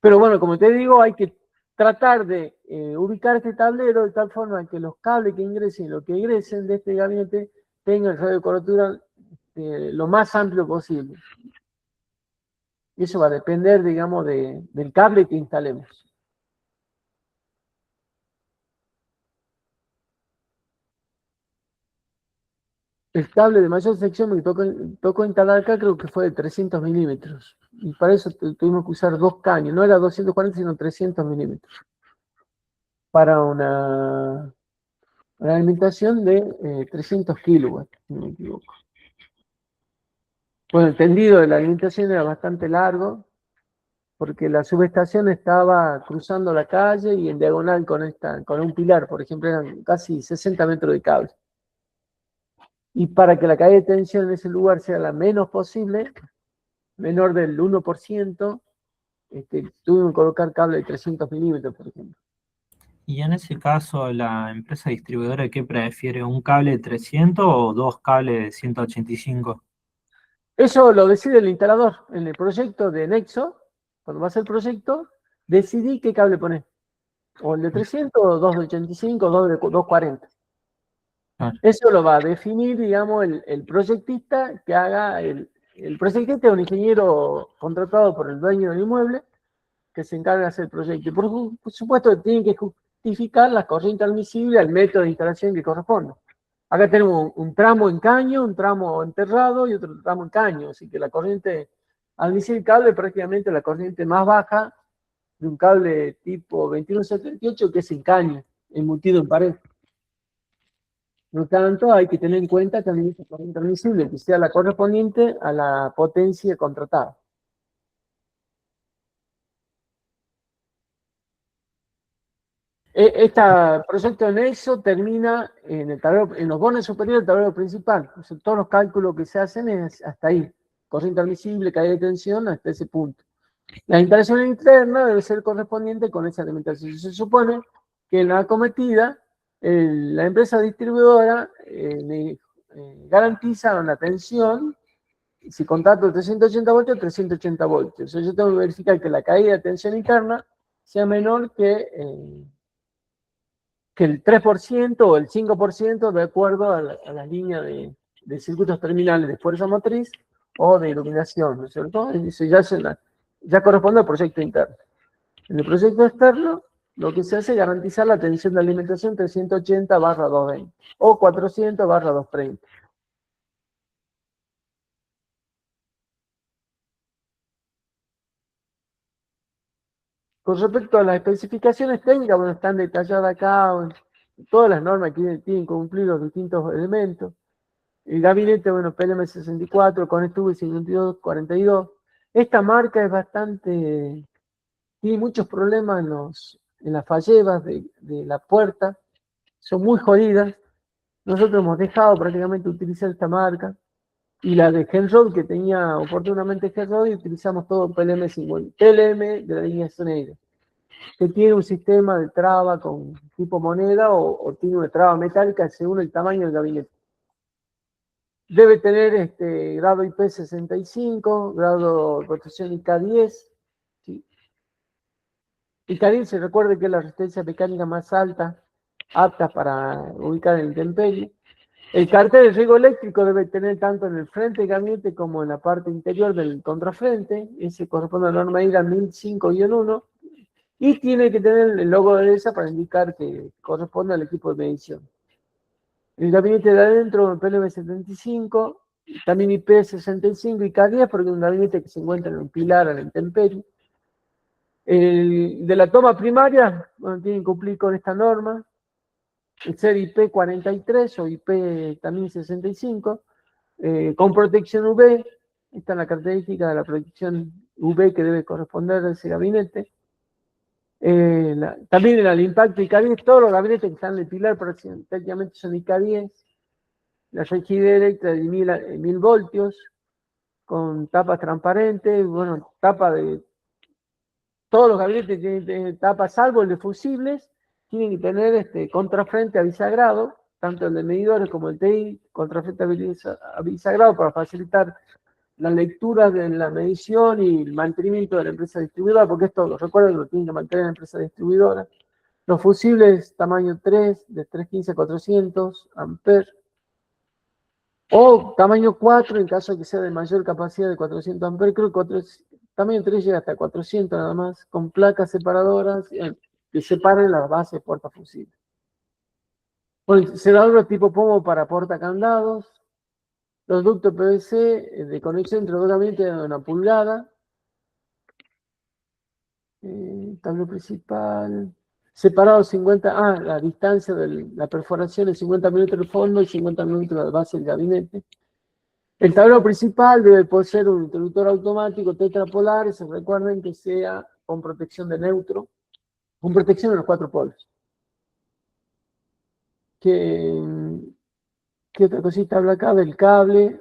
Pero bueno, como te digo, hay que tratar de ubicar este tablero de tal forma que los cables que ingresen y los que egresen de este gabinete tengan el radio de cobertura lo más amplio posible. Y eso va a depender, digamos, del cable que instalemos. El cable de mayor sección me tocó instalar acá, creo que fue de 300 milímetros. Y para eso tuvimos que usar 2 caños. No era 240, sino 300 milímetros. Para una alimentación de 300 kilowatts, si no me equivoco. Bueno, el tendido de la alimentación era bastante largo, porque la subestación estaba cruzando la calle y en diagonal con un pilar, por ejemplo, eran casi 60 metros de cable. Y para que la caída de tensión en ese lugar sea la menos posible, menor del 1%, tuvimos que colocar cable de 300 milímetros, por ejemplo. Y en ese caso, ¿la empresa distribuidora qué prefiere? ¿Un cable de 300 o 2 cables de 185? Eso lo decide el instalador. En el proyecto de Nexo, cuando va a hacer el proyecto, decidí qué cable poner. O el de 300, o 2 de 85, o 2 de 240. Claro. Eso lo va a definir, digamos, el proyectista que haga el proyectista es un ingeniero contratado por el dueño del inmueble que se encarga de hacer el proyecto. Y por supuesto, tiene que justificar la corriente admisible al método de instalación que corresponde. Acá tenemos un tramo en caño, un tramo enterrado y otro tramo en caño. Así que la corriente admisible del cable es prácticamente la corriente más baja de un cable tipo 2178 que es en caño, embutido en pared. Por lo tanto, hay que tener en cuenta también esa corriente admisible, que sea la correspondiente a la potencia contratada. Este proyecto de Nexo termina en los bornes superiores del tablero principal. O sea, todos los cálculos que se hacen es hasta ahí. Corriente admisible, caída de tensión, hasta ese punto. La instalación interna debe ser correspondiente con esa alimentación. Se supone que en la acometida, la empresa distribuidora garantiza una tensión, si contrato 380 voltios, 380 voltios. O sea, yo tengo que verificar que la caída de tensión interna sea menor que el 3% o el 5% de acuerdo a la línea de circuitos terminales de fuerza motriz o de iluminación, ¿no es cierto? Eso ya corresponde al proyecto interno. En el proyecto externo, lo que se hace es garantizar la tensión de alimentación 380/220 o 400/230. Con respecto a las especificaciones técnicas, bueno, están detalladas acá, todas las normas que tienen que cumplir los distintos elementos. El gabinete, bueno, PLM64 con este 5242. Esta marca es bastante, tiene muchos problemas en las fallebas de la puerta, son muy jodidas. Nosotros hemos dejado prácticamente utilizar esta marca. Y la de Henrod, que tenía oportunamente Henrod, y utilizamos todo PLM50, PLM de la línea Schneider, que tiene un sistema de traba con tipo moneda o tiene una traba metálica según el tamaño del gabinete. Debe tener grado IP65, grado de protección IK10. ¿Sí? IK10 se recuerde que es la resistencia mecánica más alta, apta para ubicar en intemperie. El cartel de riesgo eléctrico debe tener tanto en el frente del gabinete como en la parte interior del contrafrente. Ese corresponde a la norma IRA 1005-1. Y tiene que tener el logo de esa para indicar que corresponde al equipo de medición. El gabinete de adentro, PLM75, también IP65 y K10, porque es un gabinete que se encuentra en un pilar a la intemperie. El de la toma primaria, bueno, tienen que cumplir con esta norma. El ser IP43 o IP también 65, con protección UV. Esta es la característica de la protección UV que debe corresponder a ese gabinete. También en el impacto IK10, todos los gabinetes que están en el pilar prácticamente son IK10. La rigidez eléctrica de 1000 voltios, con tapas transparentes, bueno, tapa de todos los gabinetes tienen tapas, salvo el de fusibles, tienen que tener contrafrente a bisagrado, tanto el de medidores como el TI, contrafrente a bisagrado para facilitar la lectura de la medición y el mantenimiento de la empresa distribuidora, porque esto, recuerden que lo tienen que mantener la empresa distribuidora. Los fusibles tamaño 3, de 315 a 400 amperes, o tamaño 4 en caso de que sea de mayor capacidad de 400 amperes, creo que tamaño 3 llega hasta 400 nada más, con placas separadoras que separen las bases portafusibles. Bueno, cerradura tipo pomo para portacandados, los ductos PVC de conexión entre dos gabinetes de 1 pulgada, tablero principal, separado 50, la distancia de la perforación es 50 milímetros de fondo y 50 milímetros de base del gabinete. El tablero principal debe poseer un interruptor automático tetrapolar, se recuerden que sea con protección de neutro, con protección de los 4 polos. ¿Qué otra cosita habla acá? Del cable,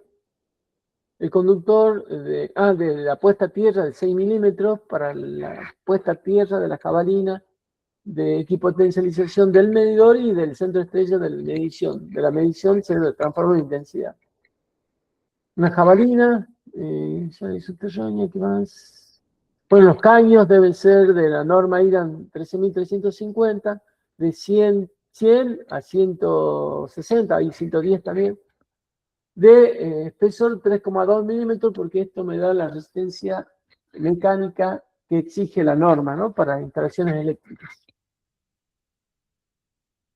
el conductor de la puesta a tierra de 6 milímetros para la puesta a tierra de la jabalina, de equipo de potencialización del medidor y del centro estrella de la medición. De la medición se transforma en intensidad. Una jabalina, subterránea, ¿qué más? Bueno, los caños deben ser de la norma IRAN 13.350, de 100 a 160, y 110 también, de espesor 3,2 milímetros, porque esto me da la resistencia mecánica que exige la norma, ¿no? Para instalaciones eléctricas.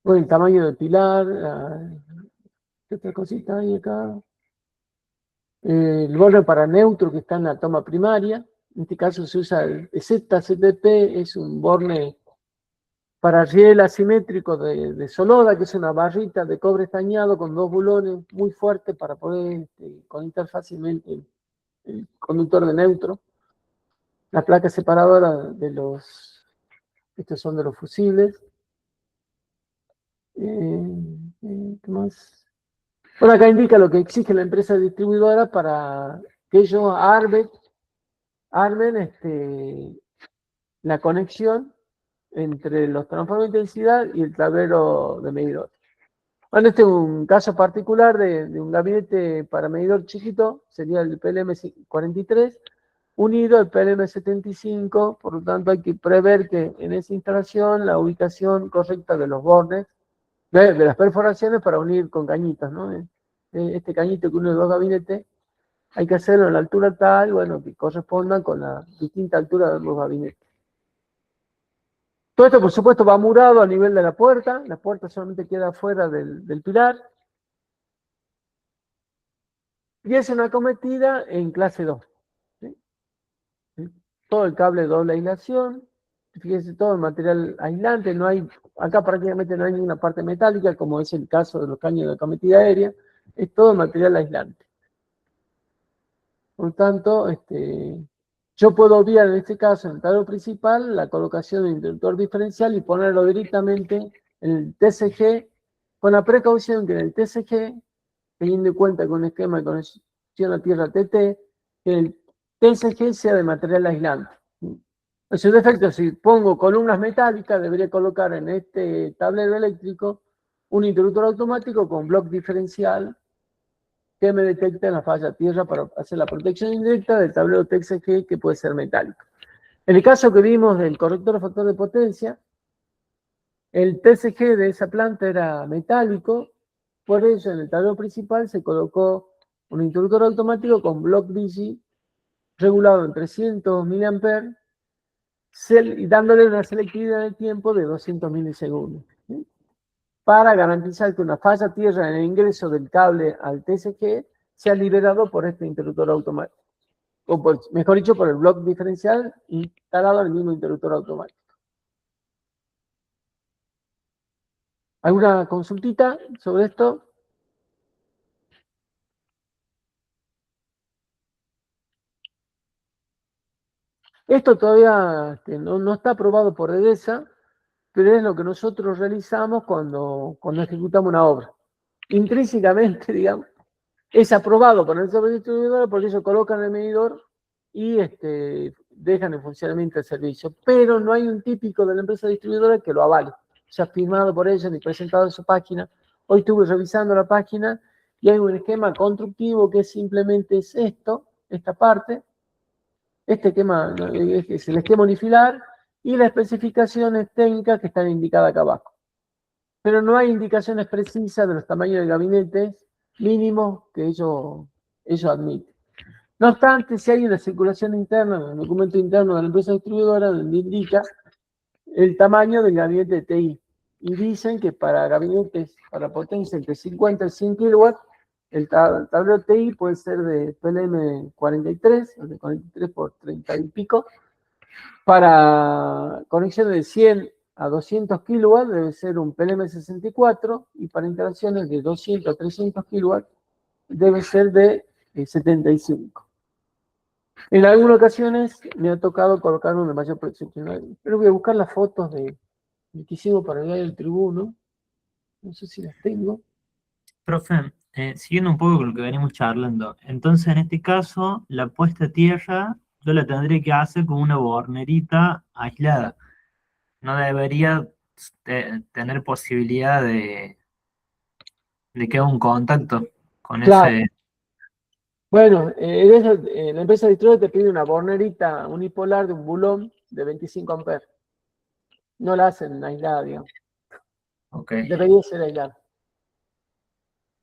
Bueno, el tamaño del pilar, ¿qué otra cosita hay acá? El borne para neutro que está en la toma primaria, en este caso se usa el ZCTP, es un borne para riel asimétrico de Soloda, que es una barrita de cobre estañado con 2 bulones muy fuertes para poder conectar fácilmente el conductor de neutro. La placa separadora estos son de los fusibles. ¿Qué más? Bueno, acá indica lo que exige la empresa distribuidora para que ellos armen la conexión entre los transformadores de intensidad y el tablero de medidor. Bueno, este es un caso particular de un gabinete para medidor chiquito, sería el PLM43, unido al PLM75, por lo tanto hay que prever que en esa instalación la ubicación correcta de los bordes, de las perforaciones para unir con cañitos, ¿no? Este cañito que une los dos gabinetes, hay que hacerlo a la altura tal, bueno, que correspondan con la distinta altura de los gabinetes. Todo esto, por supuesto, va murado a nivel de la puerta solamente queda fuera del pilar, y es una acometida en clase 2. ¿Sí? Todo el cable de doble aislación, fíjense, todo el material aislante, no hay, acá prácticamente no hay ninguna parte metálica, como es el caso de los caños de acometida aérea, es todo material aislante. Por lo tanto, yo puedo obviar en este caso, en el tablero principal, la colocación del interruptor diferencial y ponerlo directamente en el TCG, con la precaución que en el TCG, teniendo en cuenta con un esquema de conexión a tierra TT, que el TCG sea de material aislante. En su defecto, si pongo columnas metálicas, debería colocar en este tablero eléctrico un interruptor automático con bloque diferencial que me detecte en la falla tierra para hacer la protección indirecta del tablero TCG, que puede ser metálico. En el caso que vimos del corrector de factor de potencia, el TCG de esa planta era metálico, por eso en el tablero principal se colocó un interruptor automático con block DC regulado en 300 mA y dándole una selectividad de tiempo de 200 milisegundos. ¿Sí? Para garantizar que una falla tierra en el ingreso del cable al TCG sea liberado por este interruptor automático. O mejor dicho, por el bloque diferencial instalado en el mismo interruptor automático. ¿Alguna consultita sobre esto? Esto todavía no está aprobado por EDESA, pero es lo que nosotros realizamos cuando ejecutamos una obra. Intrínsecamente, digamos, es aprobado por el distribuidor porque ellos colocan el medidor y dejan en funcionamiento el servicio. Pero no hay un típico de la empresa distribuidora que lo avale. Se ha firmado por ellos ni presentado en su página. Hoy estuve revisando la página y hay un esquema constructivo que simplemente es esta parte. Este esquema es el esquema unifilar y las especificaciones técnicas que están indicadas acá abajo. Pero no hay indicaciones precisas de los tamaños de gabinetes mínimos que ellos admiten. No obstante, si hay una circulación interna, un documento interno de la empresa distribuidora donde indica el tamaño del gabinete de TI. Y dicen que para gabinetes, para potencia entre 50 y 100 kW, el tablero TI puede ser de PLM 43, de 43 por 30 y pico. Para conexiones de 100 a 200 kW debe ser un PLM 64 y para instalaciones de 200 a 300 kW debe ser de 75. En algunas ocasiones me ha tocado colocar una de mayor protección. Pero voy a buscar las fotos de que hicimos para el diario del Tribuno. No sé si las tengo. Profe, siguiendo un poco con lo que venimos charlando, entonces en este caso, la puesta a tierra yo la tendría que hacer con una bornerita aislada. No debería tener posibilidad de que haga un contacto con Claro. ese. Bueno, la empresa distribuidora te pide una bornerita unipolar de un bulón de 25 amperes. No la hacen aislada, digamos. Okay. Debería ser aislada.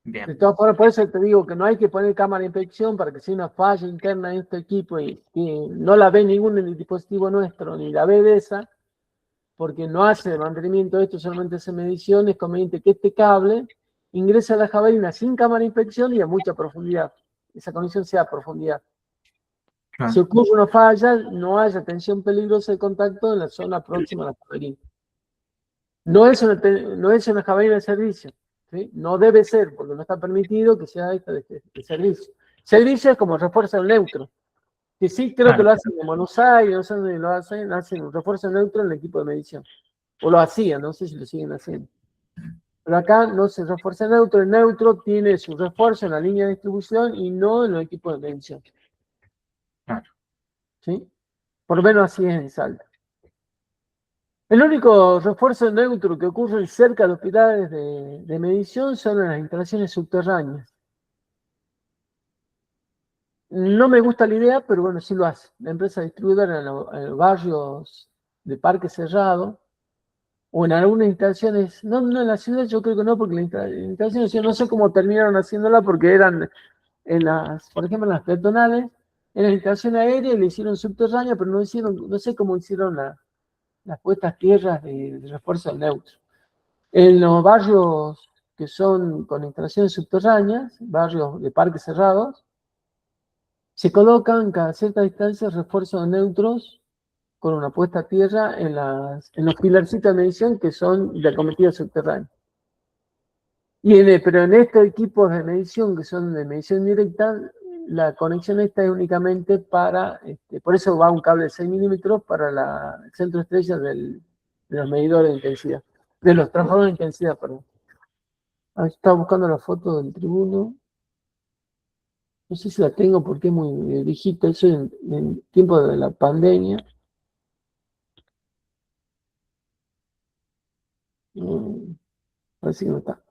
Bien. De todas formas, por eso te digo que no hay que poner cámara de inspección para que si una falla interna en este equipo y no la ve ningún dispositivo nuestro, ni la ve de esa, porque no hace el mantenimiento de esto, solamente hace medición, es conveniente que este cable ingrese a la jabalina sin cámara de inspección y a mucha profundidad. Esa conexión sea a profundidad. Claro. Si ocurre una falla, no haya tensión peligrosa de contacto en la zona próxima a la jabalina. No es una jabalina de servicio. ¿Sí? No debe ser, porque no está permitido que sea esta de servicio. Servicio es como refuerzo neutro. Que sí creo que lo hacen en Buenos Aires, no sé dónde lo hacen un refuerzo neutro en el equipo de medición. O lo hacían, no sé si lo siguen haciendo. Pero acá no se refuerza neutro. El neutro tiene su refuerzo en la línea de distribución y no en los equipos de medición. Claro. ¿Sí? Por lo menos así es en Salta. El único refuerzo neutro que ocurre cerca de hospitales de medición son en las instalaciones subterráneas. No me gusta la idea, pero bueno, sí lo hace. La empresa distribuidora en los barrios de parque cerrado, o en algunas instalaciones, no en la ciudad, yo creo que no, porque las instalaciones, yo no sé cómo terminaron haciéndola, porque eran por ejemplo, en las peatonales, en las instalaciones aéreas le hicieron subterránea, pero no sé cómo hicieron las puestas tierras de refuerzo neutro. En los barrios que son con instalaciones subterráneas, barrios de parques cerrados, se colocan cada cierta distancia refuerzos neutros con una puesta a tierra en los pilarcitos de medición que son de acometida subterránea. Pero en estos equipos de medición que son de medición directa, la conexión esta es únicamente por eso va un cable de 6 milímetros para el centro estrella de los medidores de intensidad, de los transformadores de intensidad, perdón. Ahí estaba buscando la foto del tribuno. No sé si la tengo porque es muy viejita, eso en tiempo de la pandemia. Parece que no está.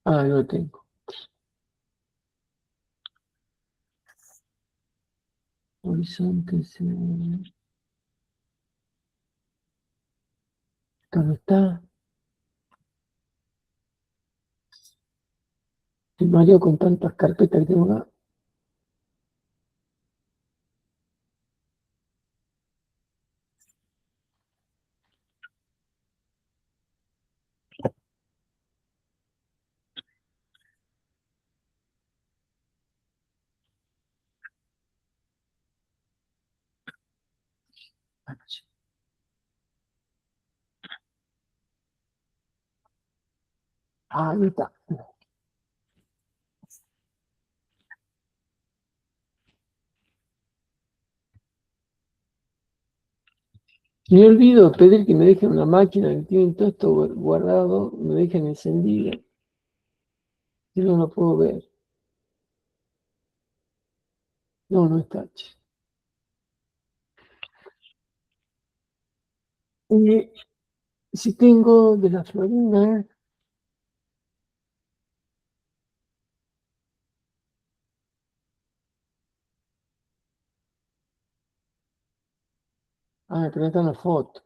Ah, no lo tengo. Horizonte. ¿Dónde está? El Mario con tantas carpetas que tengo acá. Ah, ahí está. Me olvido pedir que me dejen una máquina que tienen todo esto guardado, me dejen encendida. Yo no lo puedo ver. No, no está. Y si tengo de la Florina. Ah, pero está en la foto.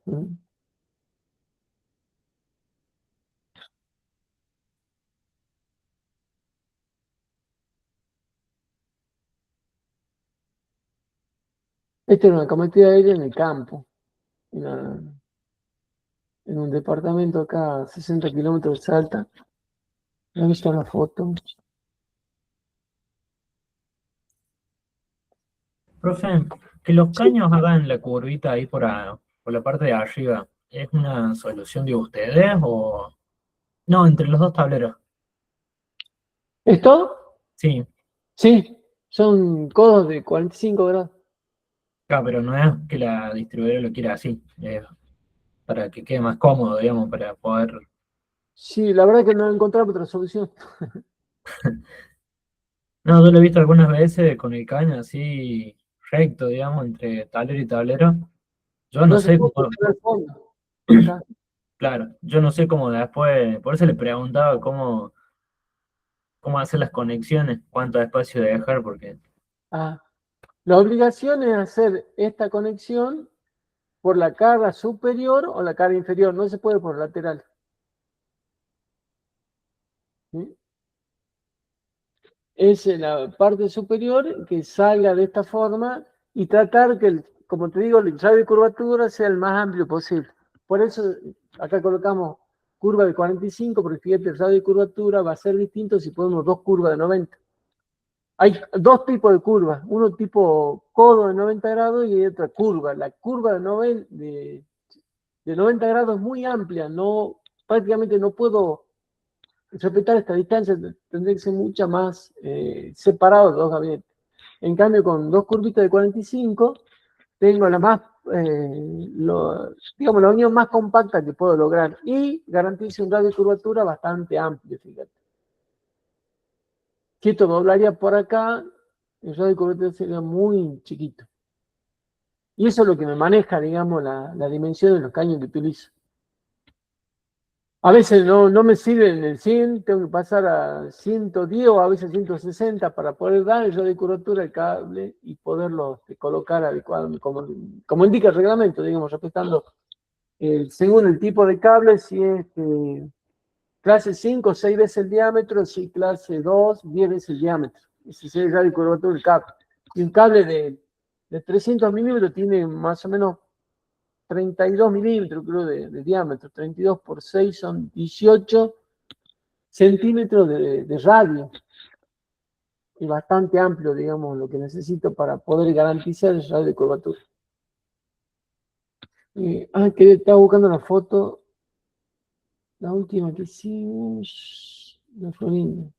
Esta era una cometida aérea en el campo, en un departamento acá a 60 kilómetros de Salta. ¿No he visto la foto? Profe, que los Sí. caños hagan la curvita ahí por la parte de arriba, ¿es una solución de ustedes o...? No, entre los dos tableros. ¿Esto? Sí, Sí, son codos de 45 grados. claro, pero no es que la distribuidora lo quiera así, es para que quede más cómodo, digamos, para poder... Sí, la verdad que no he encontrado otra solución. No, yo lo he visto algunas veces con el caño así recto, digamos, entre tablero y tablero. Yo no No se sé puede cómo, poner al fondo. Acá. claro, yo no sé cómo después, por eso le preguntaba cómo hacer las conexiones, cuánto espacio dejar, porque, Ah, la obligación es hacer esta conexión por la cara superior o la cara inferior, no se puede por lateral. ¿Sí? Es en la parte superior que salga de esta forma y tratar que, como te digo, el radio de curvatura sea el más amplio posible. Por eso acá colocamos curva de 45, porque fíjate, el radio de curvatura va a ser distinto si ponemos dos curvas de 90. Hay dos tipos de curvas, uno tipo codo de 90 grados y otra curva. La curva de 90 grados es muy amplia, prácticamente no puedo respetar esta distancia, tendría que ser mucha más separados los dos gabinetes. En cambio, con dos curvitas de 45, tengo digamos, la unión más compacta que puedo lograr y garantizo un radio de curvatura bastante amplio, fíjate. Si esto doblaría por acá, el radio de curvatura sería muy chiquito. Y eso es lo que me maneja, digamos, la dimensión de los caños que utilizo. A veces no me sirve en el 100, tengo que pasar a 110 o a veces 160 para poder dar el radio de curvatura al cable y poderlo colocar adecuadamente, como indica el reglamento, digamos, respetando según el tipo de cable, si es clase 5, 6 veces el diámetro, si clase 2, 10 veces el diámetro. Ese es el radio de curvatura del cable. Y un cable de 300 milímetros tiene más o menos 32 milímetros, creo, de diámetro. 32 por 6 son 18 centímetros de radio. Y bastante amplio, digamos, lo que necesito para poder garantizar el radio de curvatura. Que estaba buscando la foto. La última que hicimos. La Florinda.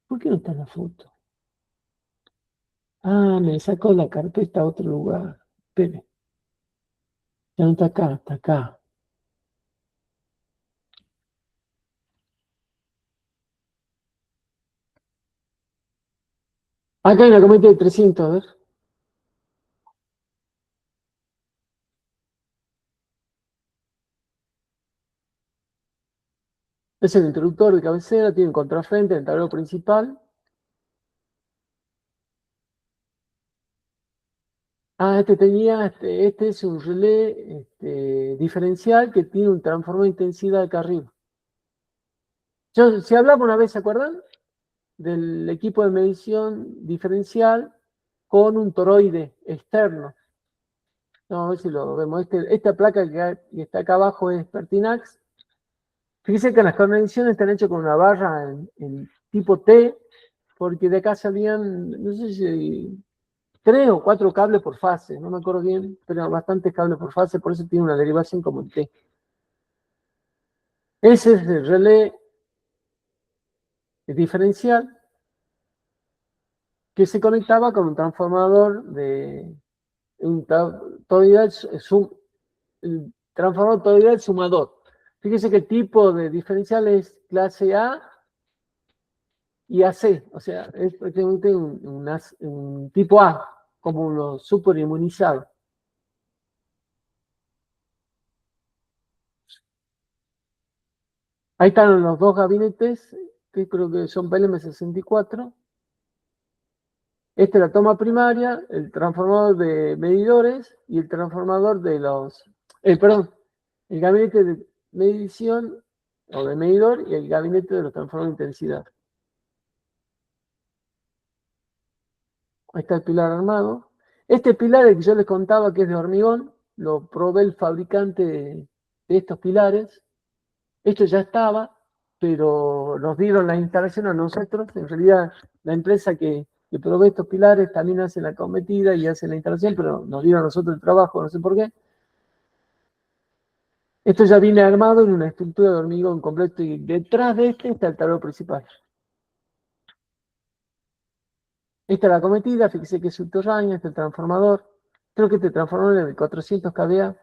¿Por qué no está la foto? Me sacó la carpeta a otro lugar. Espere. Ya no está acá, está acá. Acá hay una cometa de 300, a ver. Es el interruptor de cabecera, tiene un contrafrente en el tablero principal. Este es un relé diferencial que tiene un transformador de intensidad acá arriba. Si hablamos una vez, ¿se acuerdan? Del equipo de medición diferencial con un toroide externo. Vamos a ver si lo vemos. Esta placa que está acá abajo es Pertinax. Fíjense que las conexiones están hechas con una barra en tipo T, porque de acá salían, no sé si 3 o 4 cables por fase, no me acuerdo bien, pero bastantes cables por fase, por eso tiene una derivación como el T. Ese es el relé diferencial que se conectaba con un transformador el transformador toroidal sumador. Fíjese que el tipo de diferencial es clase A y AC, o sea, es prácticamente un tipo A, como los superinmunizados. Ahí están los dos gabinetes, que creo que son PLM64. Esta es la toma primaria, el transformador de medidores y el transformador de el gabinete de medición o de medidor y el gabinete de los transformadores de intensidad. Ahí está el pilar armado. Este pilar, el que yo les contaba que es de hormigón, lo provee el fabricante de estos pilares. Esto ya estaba, pero nos dieron la instalación a nosotros. En realidad, la empresa que provee estos pilares también hace la cometida y hace la instalación, pero nos dieron a nosotros el trabajo, no sé por qué. Esto ya viene armado en una estructura de hormigón completo y detrás de este está el tablero principal. Esta es la cometida, fíjese que es subterránea, este es el transformador. Creo que este transformador es de 400 kVA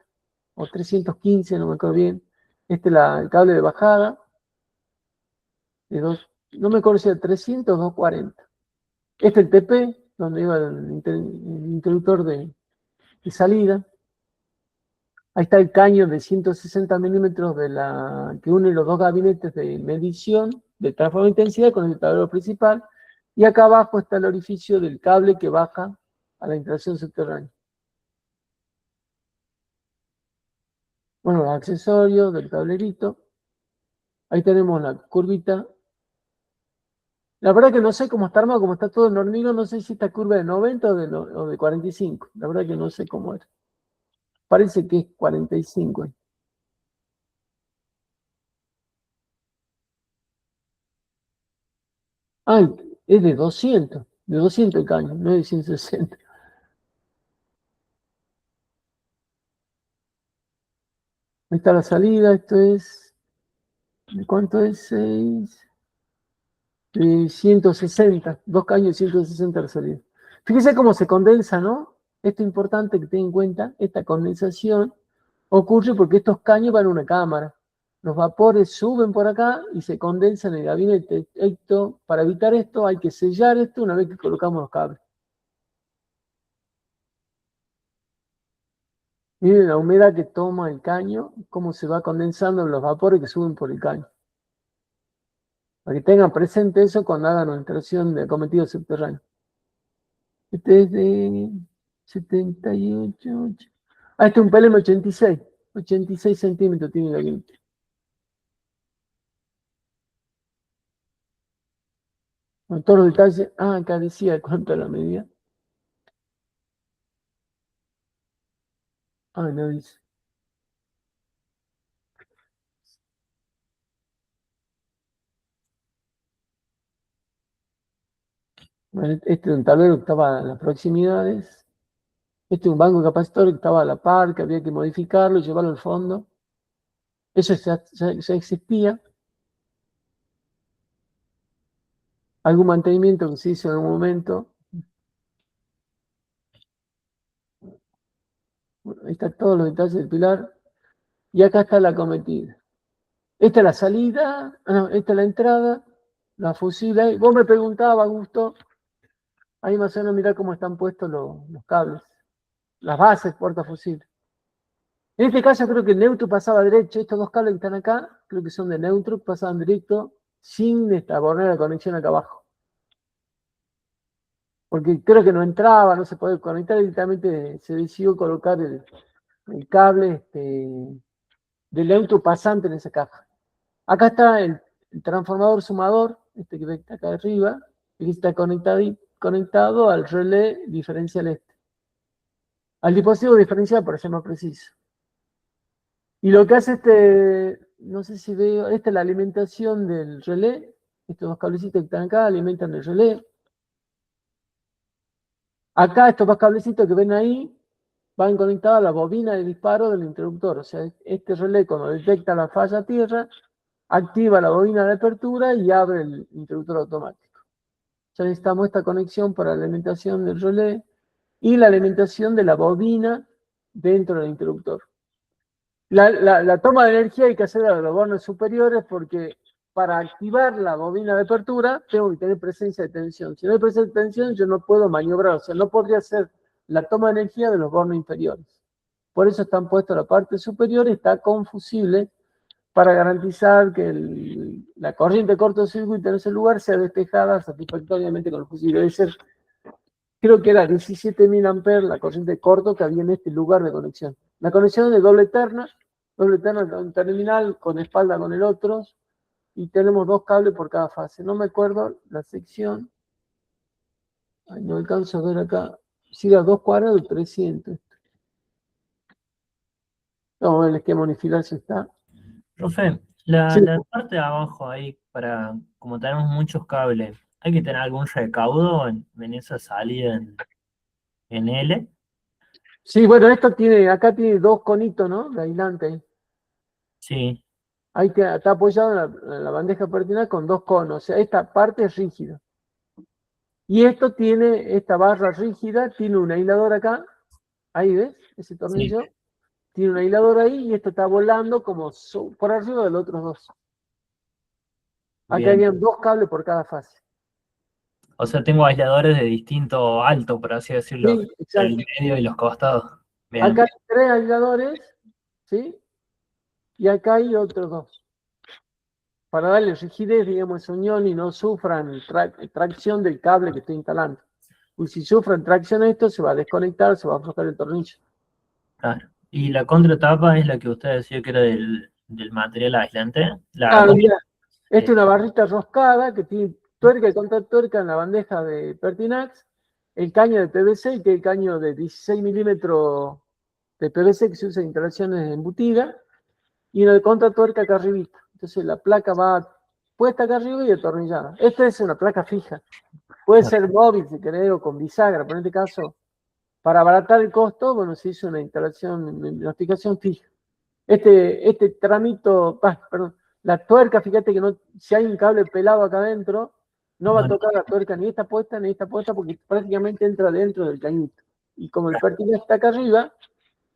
o 315, no me acuerdo bien. Este es el cable de bajada. No me acuerdo si era 300 o 240. Este es el TP, donde iba el interruptor de salida. Ahí está el caño de 160 milímetros que une los dos gabinetes de medición de transformador de intensidad con el tablero principal. Y acá abajo está el orificio del cable que baja a la instalación subterránea. Bueno, los accesorios del cablerito. Ahí tenemos la curvita. La verdad que no sé cómo está armado, como está todo en hormigón, no sé si esta curva es de 90 o de 45. La verdad que no sé cómo es. Parece que es 45. Es de 200 el caño, no es de 160. Ahí está la salida, esto es, ¿de cuánto es? 6, de 160, dos caños de 160 la salida. Fíjese cómo se condensa, ¿no? Esto es importante que tengan en cuenta, esta condensación ocurre porque estos caños van a una cámara. Los vapores suben por acá y se condensan en el gabinete. Para evitar esto hay que sellar esto una vez que colocamos los cables. Miren la humedad que toma el caño, cómo se va condensando los vapores que suben por el caño. Para que tengan presente eso cuando hagan una instalación de acometido subterráneo. Este es de 78. Este es un PLM 86. 86 centímetros tiene el gabinete. Con todos los detalles. Acá decía cuánto es la medida. No dice. Bueno, este es un tablero que estaba en las proximidades. Este es un banco capacitor que estaba a la par, que había que modificarlo y llevarlo al fondo. Eso ya existía. Algún mantenimiento que se hizo en un momento. Bueno, ahí están todos los detalles del pilar. Y acá está la acometida. Esta es la salida, esta es la entrada, la fusible. Vos me preguntabas, Augusto, ahí más o menos mirá cómo están puestos los cables, las bases portafusibles. En este caso creo que el neutro pasaba derecho, estos dos cables que están acá, creo que son de neutro, pasaban directo sin esta bornera de conexión acá abajo. Porque creo que no entraba, no se podía conectar, directamente se decidió colocar el cable del neutro pasante en esa caja. Acá está el transformador sumador, este que ve acá arriba, que está conectado al relé diferencial este. Al dispositivo diferencial, para ser más preciso. Y lo que hace no sé si veo, esta es la alimentación del relé. Estos dos cablecitos que están acá alimentan el relé. Acá estos dos cablecitos que ven ahí van conectados a la bobina de disparo del interruptor. O sea, este relé cuando detecta la falla a tierra, activa la bobina de apertura y abre el interruptor automático. Ya necesitamos esta conexión para la alimentación del relé y la alimentación de la bobina dentro del interruptor. La toma de energía hay que hacerla de los bornes superiores porque para activar la bobina de apertura tengo que tener presencia de tensión. Si no hay presencia de tensión yo no puedo maniobrar, o sea, no podría hacer la toma de energía de los bornes inferiores. Por eso están puestos la parte superior y está confusible para garantizar que la corriente de cortocircuito en ese lugar sea despejada satisfactoriamente con el fusible. Debe ser, creo que era 17.000 amperes la corriente corto que había en este lugar de conexión. La conexión es de doble eterna un terminal con espalda con el otro, y tenemos dos cables por cada fase. No me acuerdo la sección. No alcanzo a ver acá. Si era 2 cuadrados o 300. No, el esquema unifilar si está. Profe, Sí. la parte de abajo ahí, como tenemos muchos cables, ¿hay que tener algún recaudo en esa salida en L? Sí, bueno, acá tiene dos conitos, ¿no? De aislante ahí. Sí, Ahí está apoyado en la bandeja pertinaz con dos conos. O sea, esta parte es rígida. Y esta barra rígida, tiene un aislador acá. Ahí, ¿ves? Ese tornillo. sí, Tiene un aislador ahí y esto está volando como por arriba de los otros dos. Acá bien. habían dos cables por cada fase. O sea, tengo aisladores de distinto alto, por así decirlo, Sí, el exacto. medio y los costados. Acá Bien, hay tres aisladores, ¿sí? Y acá hay otros dos. Para darle rigidez, digamos, esa unión y no sufran tracción del cable que estoy instalando. Y si sufren tracción esto, se va a desconectar, se va a aflojar el tornillo. claro. ¿Y la contratapa es la que usted decía que era del material aislante? Mira, esta es Eh, una barrita roscada que tiene tuerca y contratuerca en la bandeja de Pertinax, el caño de PVC, que es el caño de 16 milímetros de PVC que se usa en instalaciones embutidas, y en el contratuerca acá arribita. Entonces la placa va puesta acá arriba y atornillada. Esta es una placa fija. Puede ser móvil si querés o con bisagra, pero en este caso, para abaratar el costo, bueno, se hizo una instalación, una aplicación fija. Este tramito, perdón, la tuerca, fíjate que no, si hay un cable pelado acá adentro, no va a no, tocar la tuerca ni esta puesta porque prácticamente entra dentro del cañito. Y como el pertinaz está acá arriba,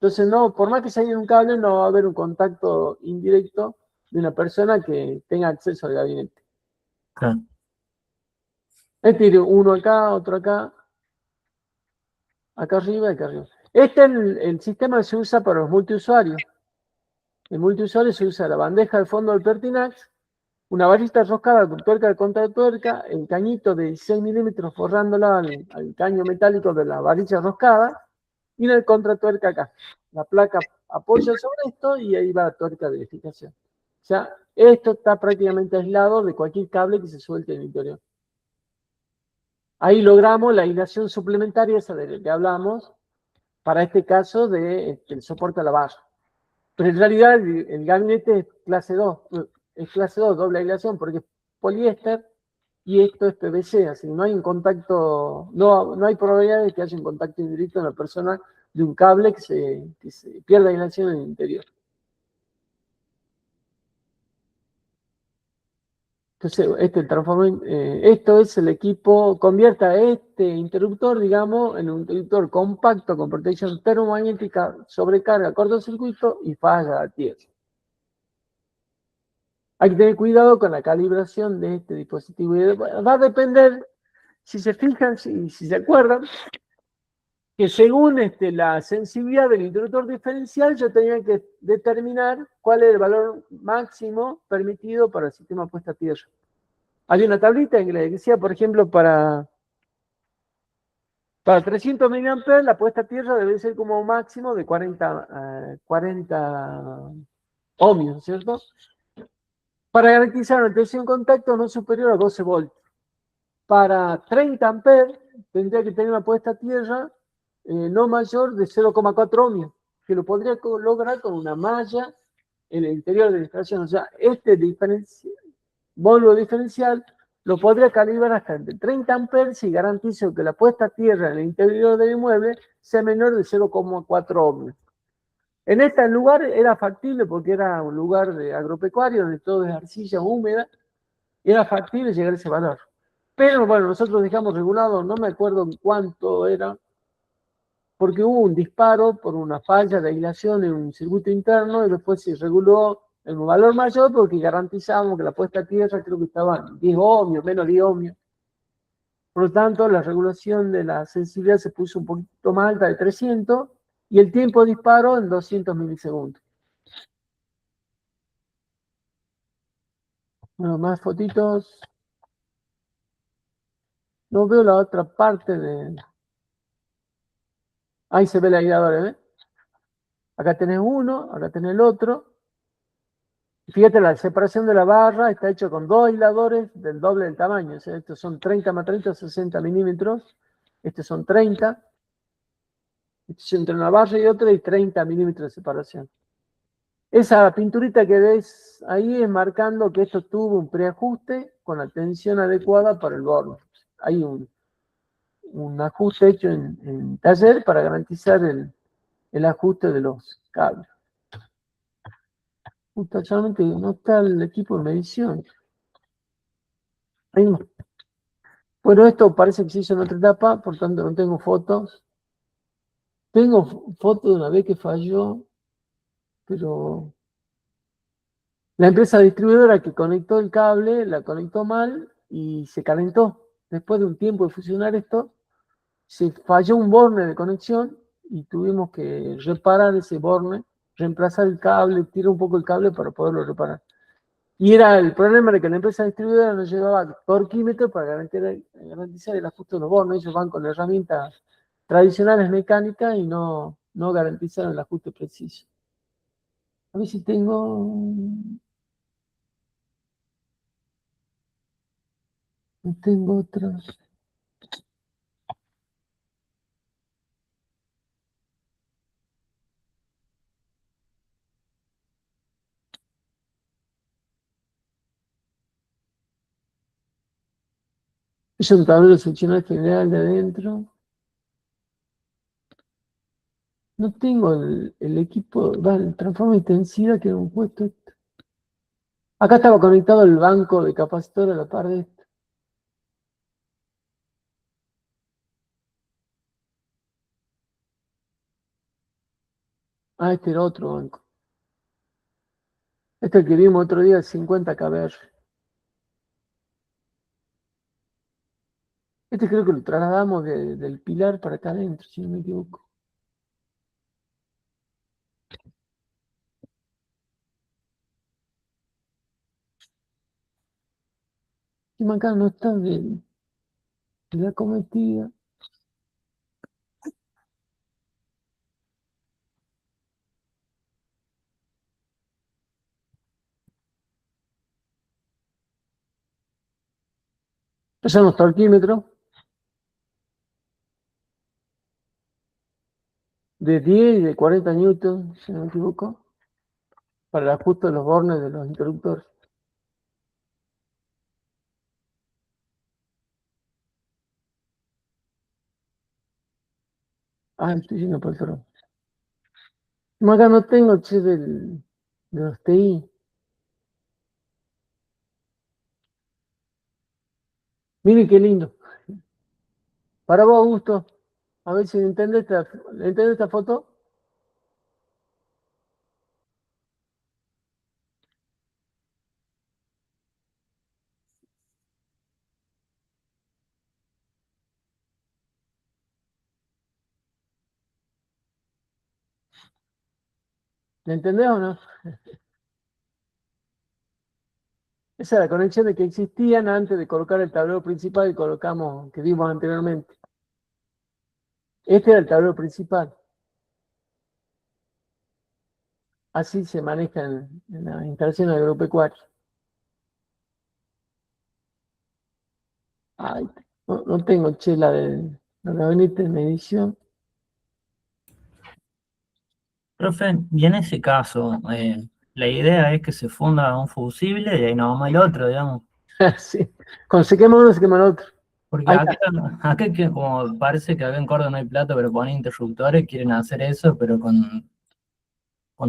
entonces no, por más que se haya un cable, no va a haber un contacto indirecto de una persona que tenga acceso al gabinete. claro. Tiene uno acá, otro acá, acá arriba y acá arriba. Este es el sistema que se usa para los multiusuarios. En multiusuario se usa la bandeja de fondo del Pertinax, una varilla roscada con tuerca de contratuerca, el cañito de 16 milímetros forrándola al caño metálico de la varilla roscada y el contratuerca acá. La placa apoya sobre esto y ahí va la tuerca de fijación. O sea, esto está prácticamente aislado de cualquier cable que se suelte en el interior. Ahí logramos la aislación suplementaria, esa de la que hablamos, para este caso de el soporte a la barra. Pero en realidad el gabinete es clase 2, doble aislación, porque es poliéster y esto es PVC, así que no hay un contacto, no hay probabilidad de que haya un contacto indirecto en la persona de un cable que se pierda aislación en el interior. Entonces, esto es el equipo, convierta este interruptor, digamos, en un interruptor compacto con protección termomagnética, sobrecarga, cortocircuito y falla a tierra. Hay que tener cuidado con la calibración de este dispositivo. Va a depender, si se fijan, si se acuerdan, que según la sensibilidad del interruptor diferencial, yo tenía que determinar cuál es el valor máximo permitido para el sistema puesta a tierra. Hay una tablita en que le decía, por ejemplo, para 300 mA la puesta a tierra debe ser como máximo de 40 ohmios, ¿cierto? Para garantizar una tensión contacto no superior a 12 voltios. Para 30 amperes tendría que tener una puesta a tierra no mayor de 0,4 ohmios, que lo podría lograr con una malla en el interior de la instalación. O sea, volvo diferencial lo podría calibrar hasta entre 30 amperes y garantizo que la puesta a tierra en el interior del inmueble sea menor de 0,4 ohmios. En este lugar era factible porque era un lugar de agropecuario donde todo es arcilla húmeda, era factible llegar a ese valor. Pero bueno, nosotros dejamos regulado, no me acuerdo en cuánto era, porque hubo un disparo por una falla de aislación en un circuito interno y después se reguló en un valor mayor porque garantizábamos que la puesta a tierra creo que estaba en 10 ohmios, menos 10 ohmios. Por lo tanto, la regulación de la sensibilidad se puso un poquito más alta de 300 y el tiempo de disparo en 200 milisegundos. Bueno, más fotitos. No veo la otra parte de... Ahí se ve el aislador, ¿eh? Acá tenés uno, acá tenés el otro. Fíjate, la separación de la barra está hecho con dos aisladores del doble del tamaño. O sea, estos son 30 más 30, 60 milímetros. Estos son 30. Entre una barra y otra hay 30 milímetros de separación. Esa pinturita que ves ahí es marcando que esto tuvo un preajuste con la tensión adecuada para el borne. Hay un ajuste hecho en taller para garantizar el ajuste de los cables. Solamente no está el equipo de medición. Ahí no. Bueno, esto parece que se hizo en otra etapa, por tanto no tengo fotos. Tengo fotos de una vez que falló, pero la empresa distribuidora que conectó el cable la conectó mal y se calentó. Después de un tiempo de fusionar esto, se falló un borne de conexión y tuvimos que reparar ese borne, reemplazar el cable, tirar un poco el cable para poderlo reparar. Y era el problema de que la empresa distribuidora no llevaba torquímetro para garantizar el ajuste de los bornes. Ellos van con herramientas tradicionales mecánicas y no garantizaron el ajuste preciso. A ver si tengo... No tengo otros. Es un tablero seccional general de adentro. No tengo el equipo, el transformador de intensidad que hemos puesto. Acá estaba conectado el banco de capacitor a la par de esto. Ah, este era otro banco. Este es el que vimos otro día, 50 kbr. Este creo que lo trasladamos del pilar para acá adentro, si no me equivoco. Y acá no está de la cometida. Ese es nuestro alquímetro. De 10 y de 40 newtons, si no me equivoco, para el ajuste de los bornes de los interruptores. Ah, estoy yendo por el otro. Acá no tengo, che, de los TI. Miren qué lindo. Para vos, Augusto, a ver si entiendes esta foto. ¿La entendés o no? Esa es la conexión de que existían antes de colocar el tablero principal que vimos anteriormente. Este era el tablero principal. Así se maneja en la instalación agropecuaria. Ay, no tengo, che, la gabinete de medición. Profe, y en ese caso, la idea es que se funda un fusible y ahí no vamos el otro, digamos. Sí. Cuando se quema uno, se quema el otro. Porque Ahí acá, está. acá que como parece que acá en Córdoba no hay plata, pero ponen interruptores, quieren hacer eso, pero con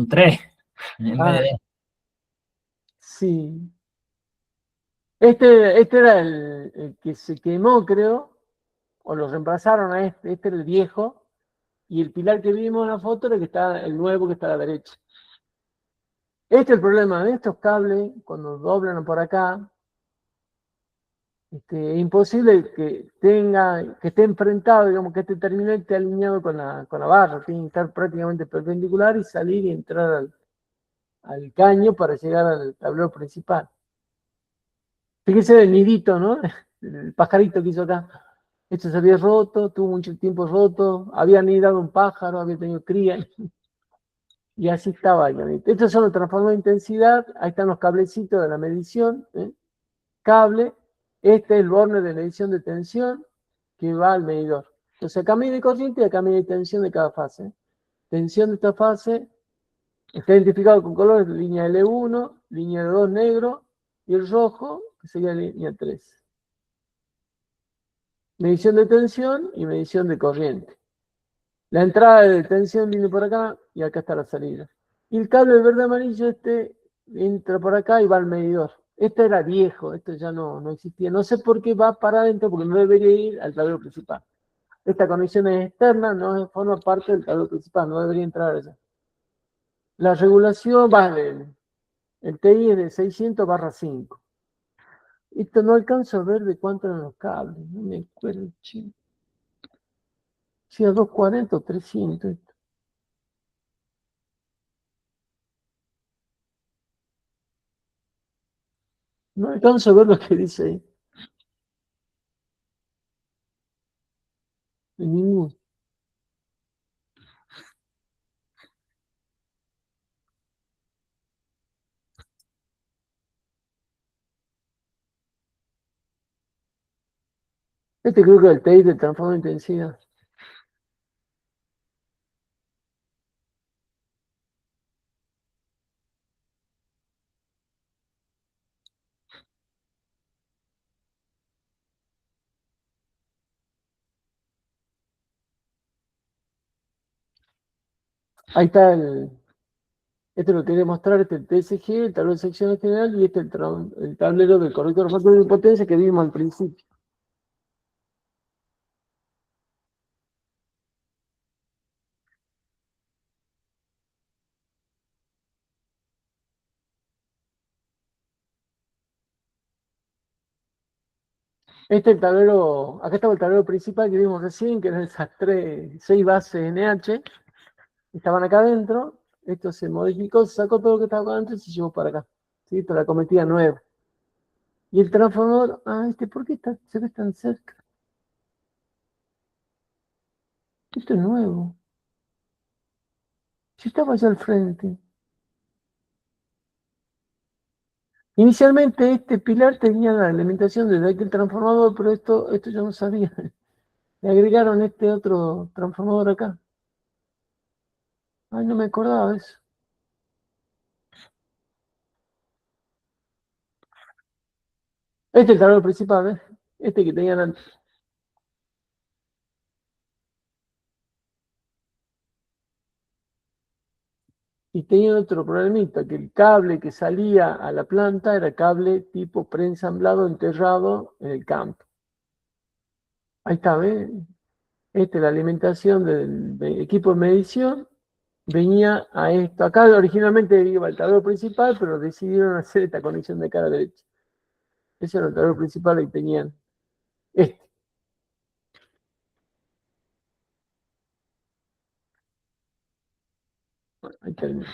tres, en vez Ah, de... sí. Este era el que se quemó, creo, o lo reemplazaron a este. Este era el viejo. Y el pilar que vimos en la foto era el nuevo que está a la derecha. Este es el problema de estos cables, cuando doblan por acá, es imposible que esté enfrentado, digamos, que este terminal esté alineado con la barra, tiene que estar prácticamente perpendicular y salir y entrar al caño para llegar al tablero principal. Fíjese el nidito, ¿no? El pajarito que hizo acá. Esto se había roto, tuvo mucho tiempo roto, había anidado un pájaro, había tenido cría, y así estaba. Estos son los transformadores de intensidad, ahí están los cablecitos de la medición, ¿eh? Cable, este es el borne de medición de tensión que va al medidor. Entonces acá mide corriente y acá mide tensión de cada fase. Tensión de esta fase está identificado con colores, línea L1, línea L2 negro y el rojo, que sería línea 3. Medición de tensión y medición de corriente. La entrada de tensión viene por acá y acá está la salida. Y el cable verde amarillo entra por acá y va al medidor. Este era viejo, esto ya no existía. No sé por qué va para adentro, porque no debería ir al tablero principal. Esta conexión es externa, no forma parte del tablero principal, no debería entrar allá. La regulación va el TI es de 600/5. Esto no alcanzo a ver de cuánto eran los cables, no me acuerdo. Si a 240 o 300. No alcanzo a ver lo que dice ahí. De ninguno. Este creo que es el TI del transformador de intensidad. Ahí está este lo quería mostrar, el TSG, el tablero de secciones general, y el tablero del corrector factor de potencia que vimos al principio. Acá estaba el tablero principal que vimos recién, que eran esas 6 bases NH, estaban acá adentro. Esto se modificó, se sacó todo lo que estaba acá adentro y se llevó para acá, ¿sí? Para la cometida nueva. Y el transformador, ¿por qué se ve tan cerca? Esto es nuevo. Si estaba allá al frente. Inicialmente este pilar tenía la alimentación desde aquel transformador, pero esto yo no sabía. Le agregaron este otro transformador acá. Ay, no me acordaba de eso. Este es el tablero principal, ¿ves? Este que tenían antes. Y tenía otro problemita, que el cable que salía a la planta era cable tipo preensamblado enterrado en el campo. Ahí está, ¿ves? La alimentación del equipo de medición venía a esto. Acá originalmente iba el tablero principal, pero decidieron hacer esta conexión de cara derecha. Ese era el tablero principal y tenían este. Bueno, ahí termina.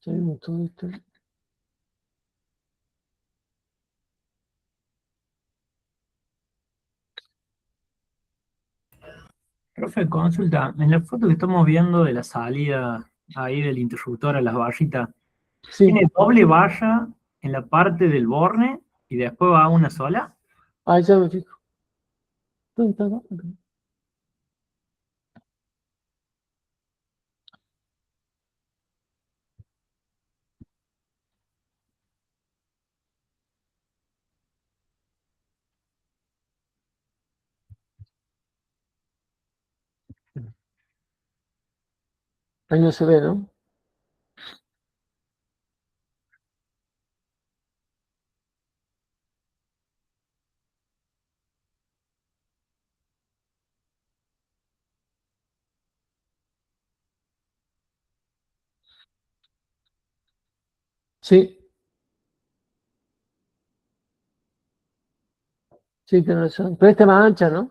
Tenemos todo esto. Profe, consulta, en la foto que estamos viendo de la salida ahí del interruptor a las barritas, Sí, ¿tiene doble valla en la parte del borne y después va una sola? ahí ya me fijo. ¿Dónde está? Ahí no se ve, ¿no? Sí, sí, tiene razón. Pero esta es más ancha, ¿no?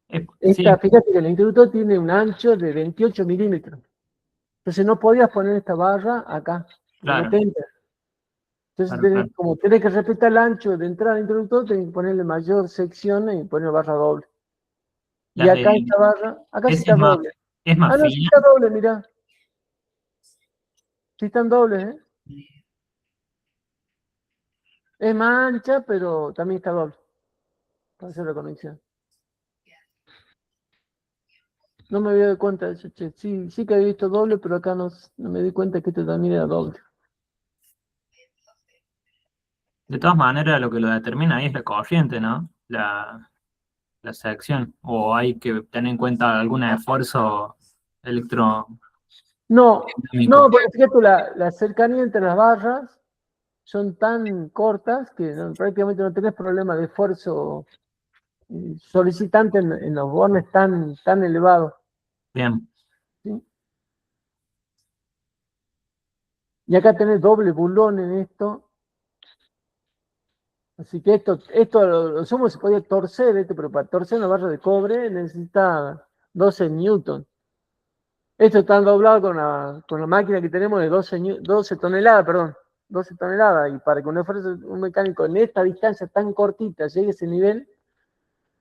Sí, Fíjate que el interruptor tiene un ancho de 28 milímetros. Entonces no podías poner esta barra acá, porque no claro, te entra. Entonces, claro, claro. como tenés que respetar el ancho de entrada del interruptor, tenés que ponerle mayor sección y poner barra doble. Y Las acá de esta barra, acá sí ese está doble. es más No, sí fina. está doble, mirá. Sí están dobles, ¿eh? Es más ancha, pero también está doble. Para hacer la conexión. No me había dado cuenta de eso, che. Sí, sí que había visto doble, pero acá no me di cuenta que esto también era doble. De todas maneras, lo que lo determina ahí es la corriente, ¿no? La sección. O hay que tener en cuenta algún esfuerzo electrodinámico. No, no, porque fíjate, la cercanía entre las barras son tan cortas que prácticamente no tenés problema de esfuerzo solicitante en los bornes tan elevados. Bien, ¿Sí? Y acá tenés doble bulón en esto. Así que esto lo sumo se podía torcer, pero para torcer una barra de cobre necesita 12 newton. Esto está doblado con la máquina que tenemos de 12 toneladas, perdón, 12 toneladas. Y para que un mecánico en esta distancia tan cortita llegue a ese nivel,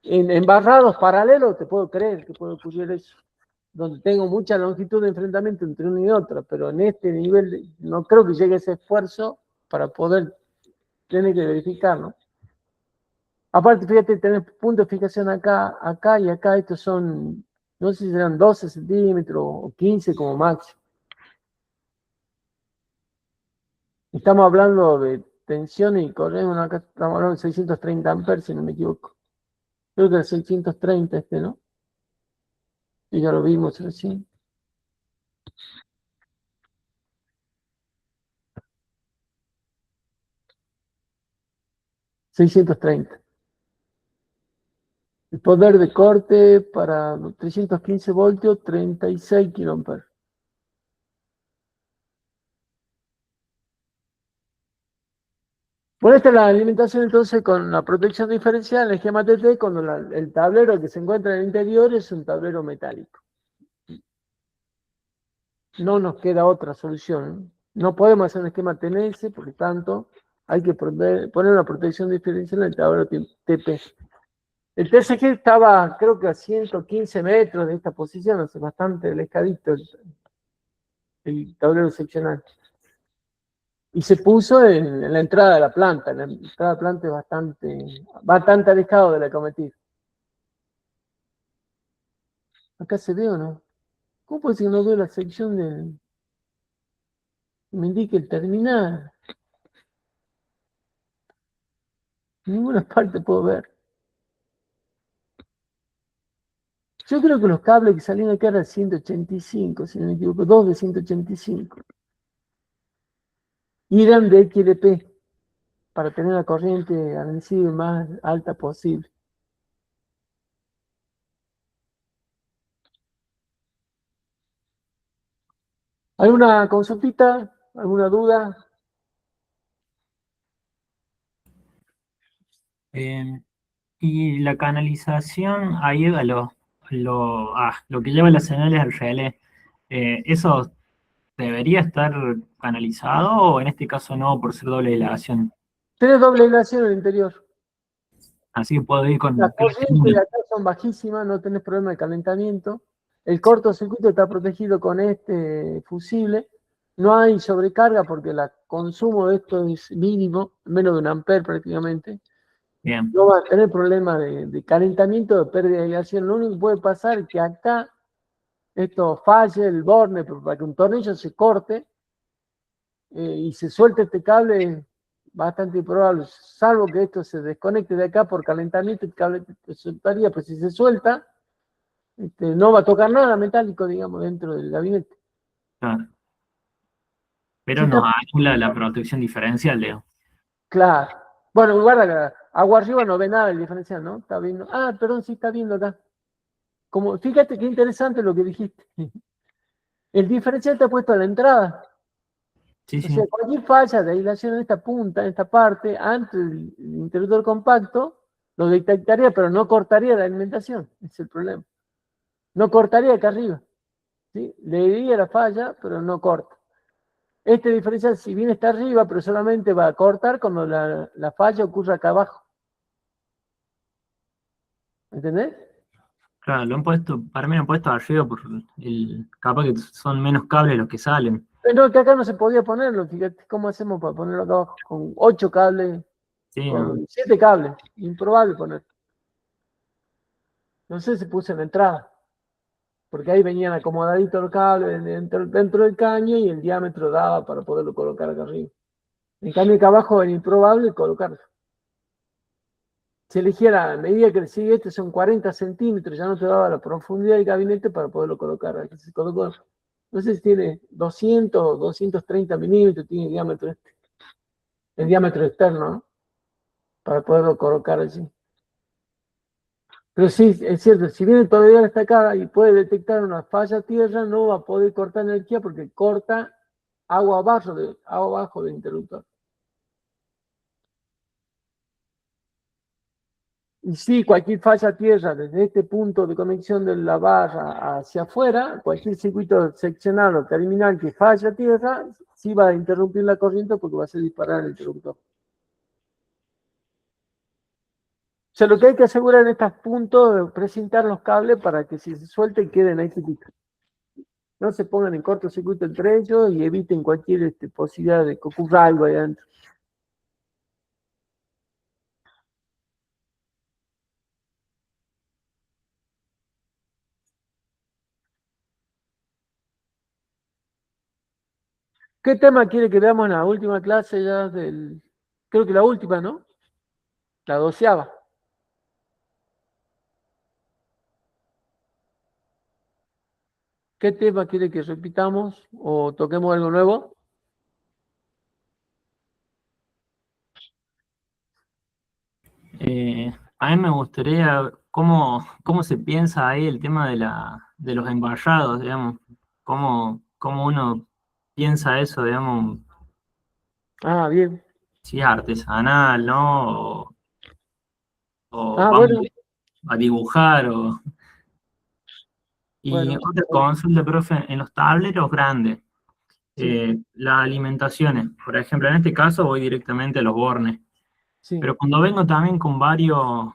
en barrados paralelos te puedo creer que puede ocurrir eso. Donde tengo mucha longitud de enfrentamiento entre uno y otro, pero en este nivel no creo que llegue ese esfuerzo para poder tener que verificar, ¿no? Aparte, fíjate, tenés punto de fijación acá y acá, estos son, no sé si serán 12 centímetros o 15 como máximo. Estamos hablando de tensión y corriente, acá estamos hablando de 630 amperes, si no me equivoco. Creo que es 630 ¿no? Y ya lo vimos recién. 630. El poder de corte para 315 voltios, 36 kiloamperes. Bueno, esta es la alimentación entonces con la protección diferencial, el esquema TT, cuando el tablero que se encuentra en el interior es un tablero metálico. no nos queda otra solución. No podemos hacer un esquema TNS, por lo tanto, hay que poner una protección diferencial en el tablero TP. El TCG estaba, creo que a 115 metros de esta posición, o sea, bastante alejadito el tablero seccional. Y se puso en la entrada de la planta. La entrada de la planta es bastante alejado de la cometida. Acá se ve o no. ¿Cómo puede ser que no veo la sección de... me indique el terminal? En ninguna parte puedo ver. Yo creo que los cables que salían acá eran 185, si no me equivoco, 2 de 185. Y eran de XLP, para tener la corriente admisible más alta posible. ¿Alguna consultita? ¿Alguna duda? Y la canalización ahí a lo que lleva las señales al relé, ¿eso debería estar canalizado o en este caso no por ser doble dilatación? Tenés doble aislación en el interior. Así que puedo ir con Las clase corrientes 1. de acá son bajísimas, no tenés problema de calentamiento. El cortocircuito está protegido con este fusible. No hay sobrecarga porque el consumo de esto es mínimo, menos de 1 ampere prácticamente. Bien, No va a tener problema de calentamiento, de pérdida de aislación. Lo único que puede pasar es que acá esto falle el borne para que un tornillo se corte y se suelte este cable, es bastante improbable, salvo que esto se desconecte de acá por calentamiento, el cable se soltaría, pues si se suelta, no va a tocar nada metálico, digamos, dentro del gabinete. claro. Sí, Pero nos está anula la protección diferencial, Leo. claro. Bueno, guarda, agua arriba no ve nada el diferencial, ¿no? Está viendo. Ah, perdón, sí está viendo acá. Como, fíjate qué interesante lo que dijiste. El diferencial está puesto a la entrada. Sí, O sí, sea, cualquier falla de aislación en esta punta, en esta parte, antes del interruptor compacto, lo detectaría, pero no cortaría la alimentación. Ese es el problema. No cortaría acá arriba. ¿Sí? Le diría la falla, pero no corta. Este diferencial, si bien está arriba, pero solamente va a cortar cuando la falla ocurra acá abajo. ¿Entendés? claro, lo han puesto, para mí lo han puesto arriba por capaz que son menos cables los que salen. Pero que acá no se podía ponerlo. Fíjate cómo hacemos para ponerlo acá abajo. Con 8 cables, Sí, no, con 7 cables. Improbable poner. No sé si puse en la entrada. Porque ahí venían acomodaditos los cables dentro del caño y el diámetro daba para poderlo colocar acá arriba. En cambio, acá abajo era improbable colocarlo. Si eligiera a medida que sigue este son 40 centímetros, ya no te daba la profundidad del gabinete para poderlo colocar. Aquí se colocó, no sé si tiene 200 o 230 milímetros, tiene el diámetro externo, ¿no? Para poderlo colocar allí. Pero sí, es cierto, si viene todavía destacada y puede detectar una falla tierra, no va a poder cortar energía porque corta agua abajo del interruptor. Y sí, cualquier falla tierra desde este punto de conexión de la barra hacia afuera, cualquier circuito seccional o terminal que falla tierra, sí va a interrumpir la corriente porque va a hacer disparar el interruptor. O sea, lo que hay que asegurar en estos puntos es presentar los cables para que si se suelten queden ahí chiquitos. No se pongan en cortocircuito entre ellos y eviten cualquier posibilidad de que ocurra algo ahí adentro. ¿Qué tema quiere que veamos en la última clase ya del... Creo que la última, ¿no? La 12ª. ¿Qué tema quiere que repitamos o toquemos algo nuevo? a mí me gustaría cómo se piensa ahí el tema de los embarrados, digamos, cómo uno piensa eso, digamos, Ah, bien. si es artesanal, ¿no? O Ah, vamos bueno. a dibujar, o Y Bueno, otra consulta, profe, en los tableros grandes, sí, las alimentaciones, por ejemplo, en este caso voy directamente a los bornes, sí, pero cuando vengo también con varios,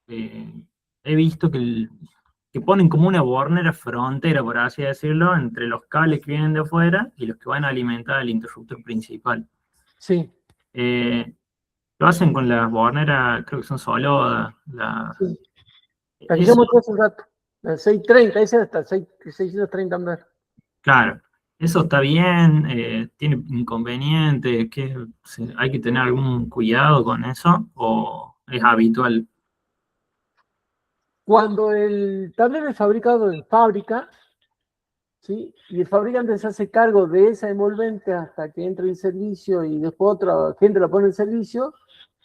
he visto que ponen como una bornera frontera, por así decirlo, entre los cables que vienen de afuera y los que van a alimentar el interruptor principal. sí, Eh, lo hacen con las borneras, creo que son solo sí. La que yo eso, mostré hace un rato, la 630, esa hasta 630 amperes. claro, eso está bien, tiene inconvenientes, hay que tener algún cuidado con eso, o es habitual. Cuando el tablero es fabricado en fábrica, ¿sí? Y el fabricante se hace cargo de esa envolvente hasta que entre en servicio y después otra gente la pone en servicio,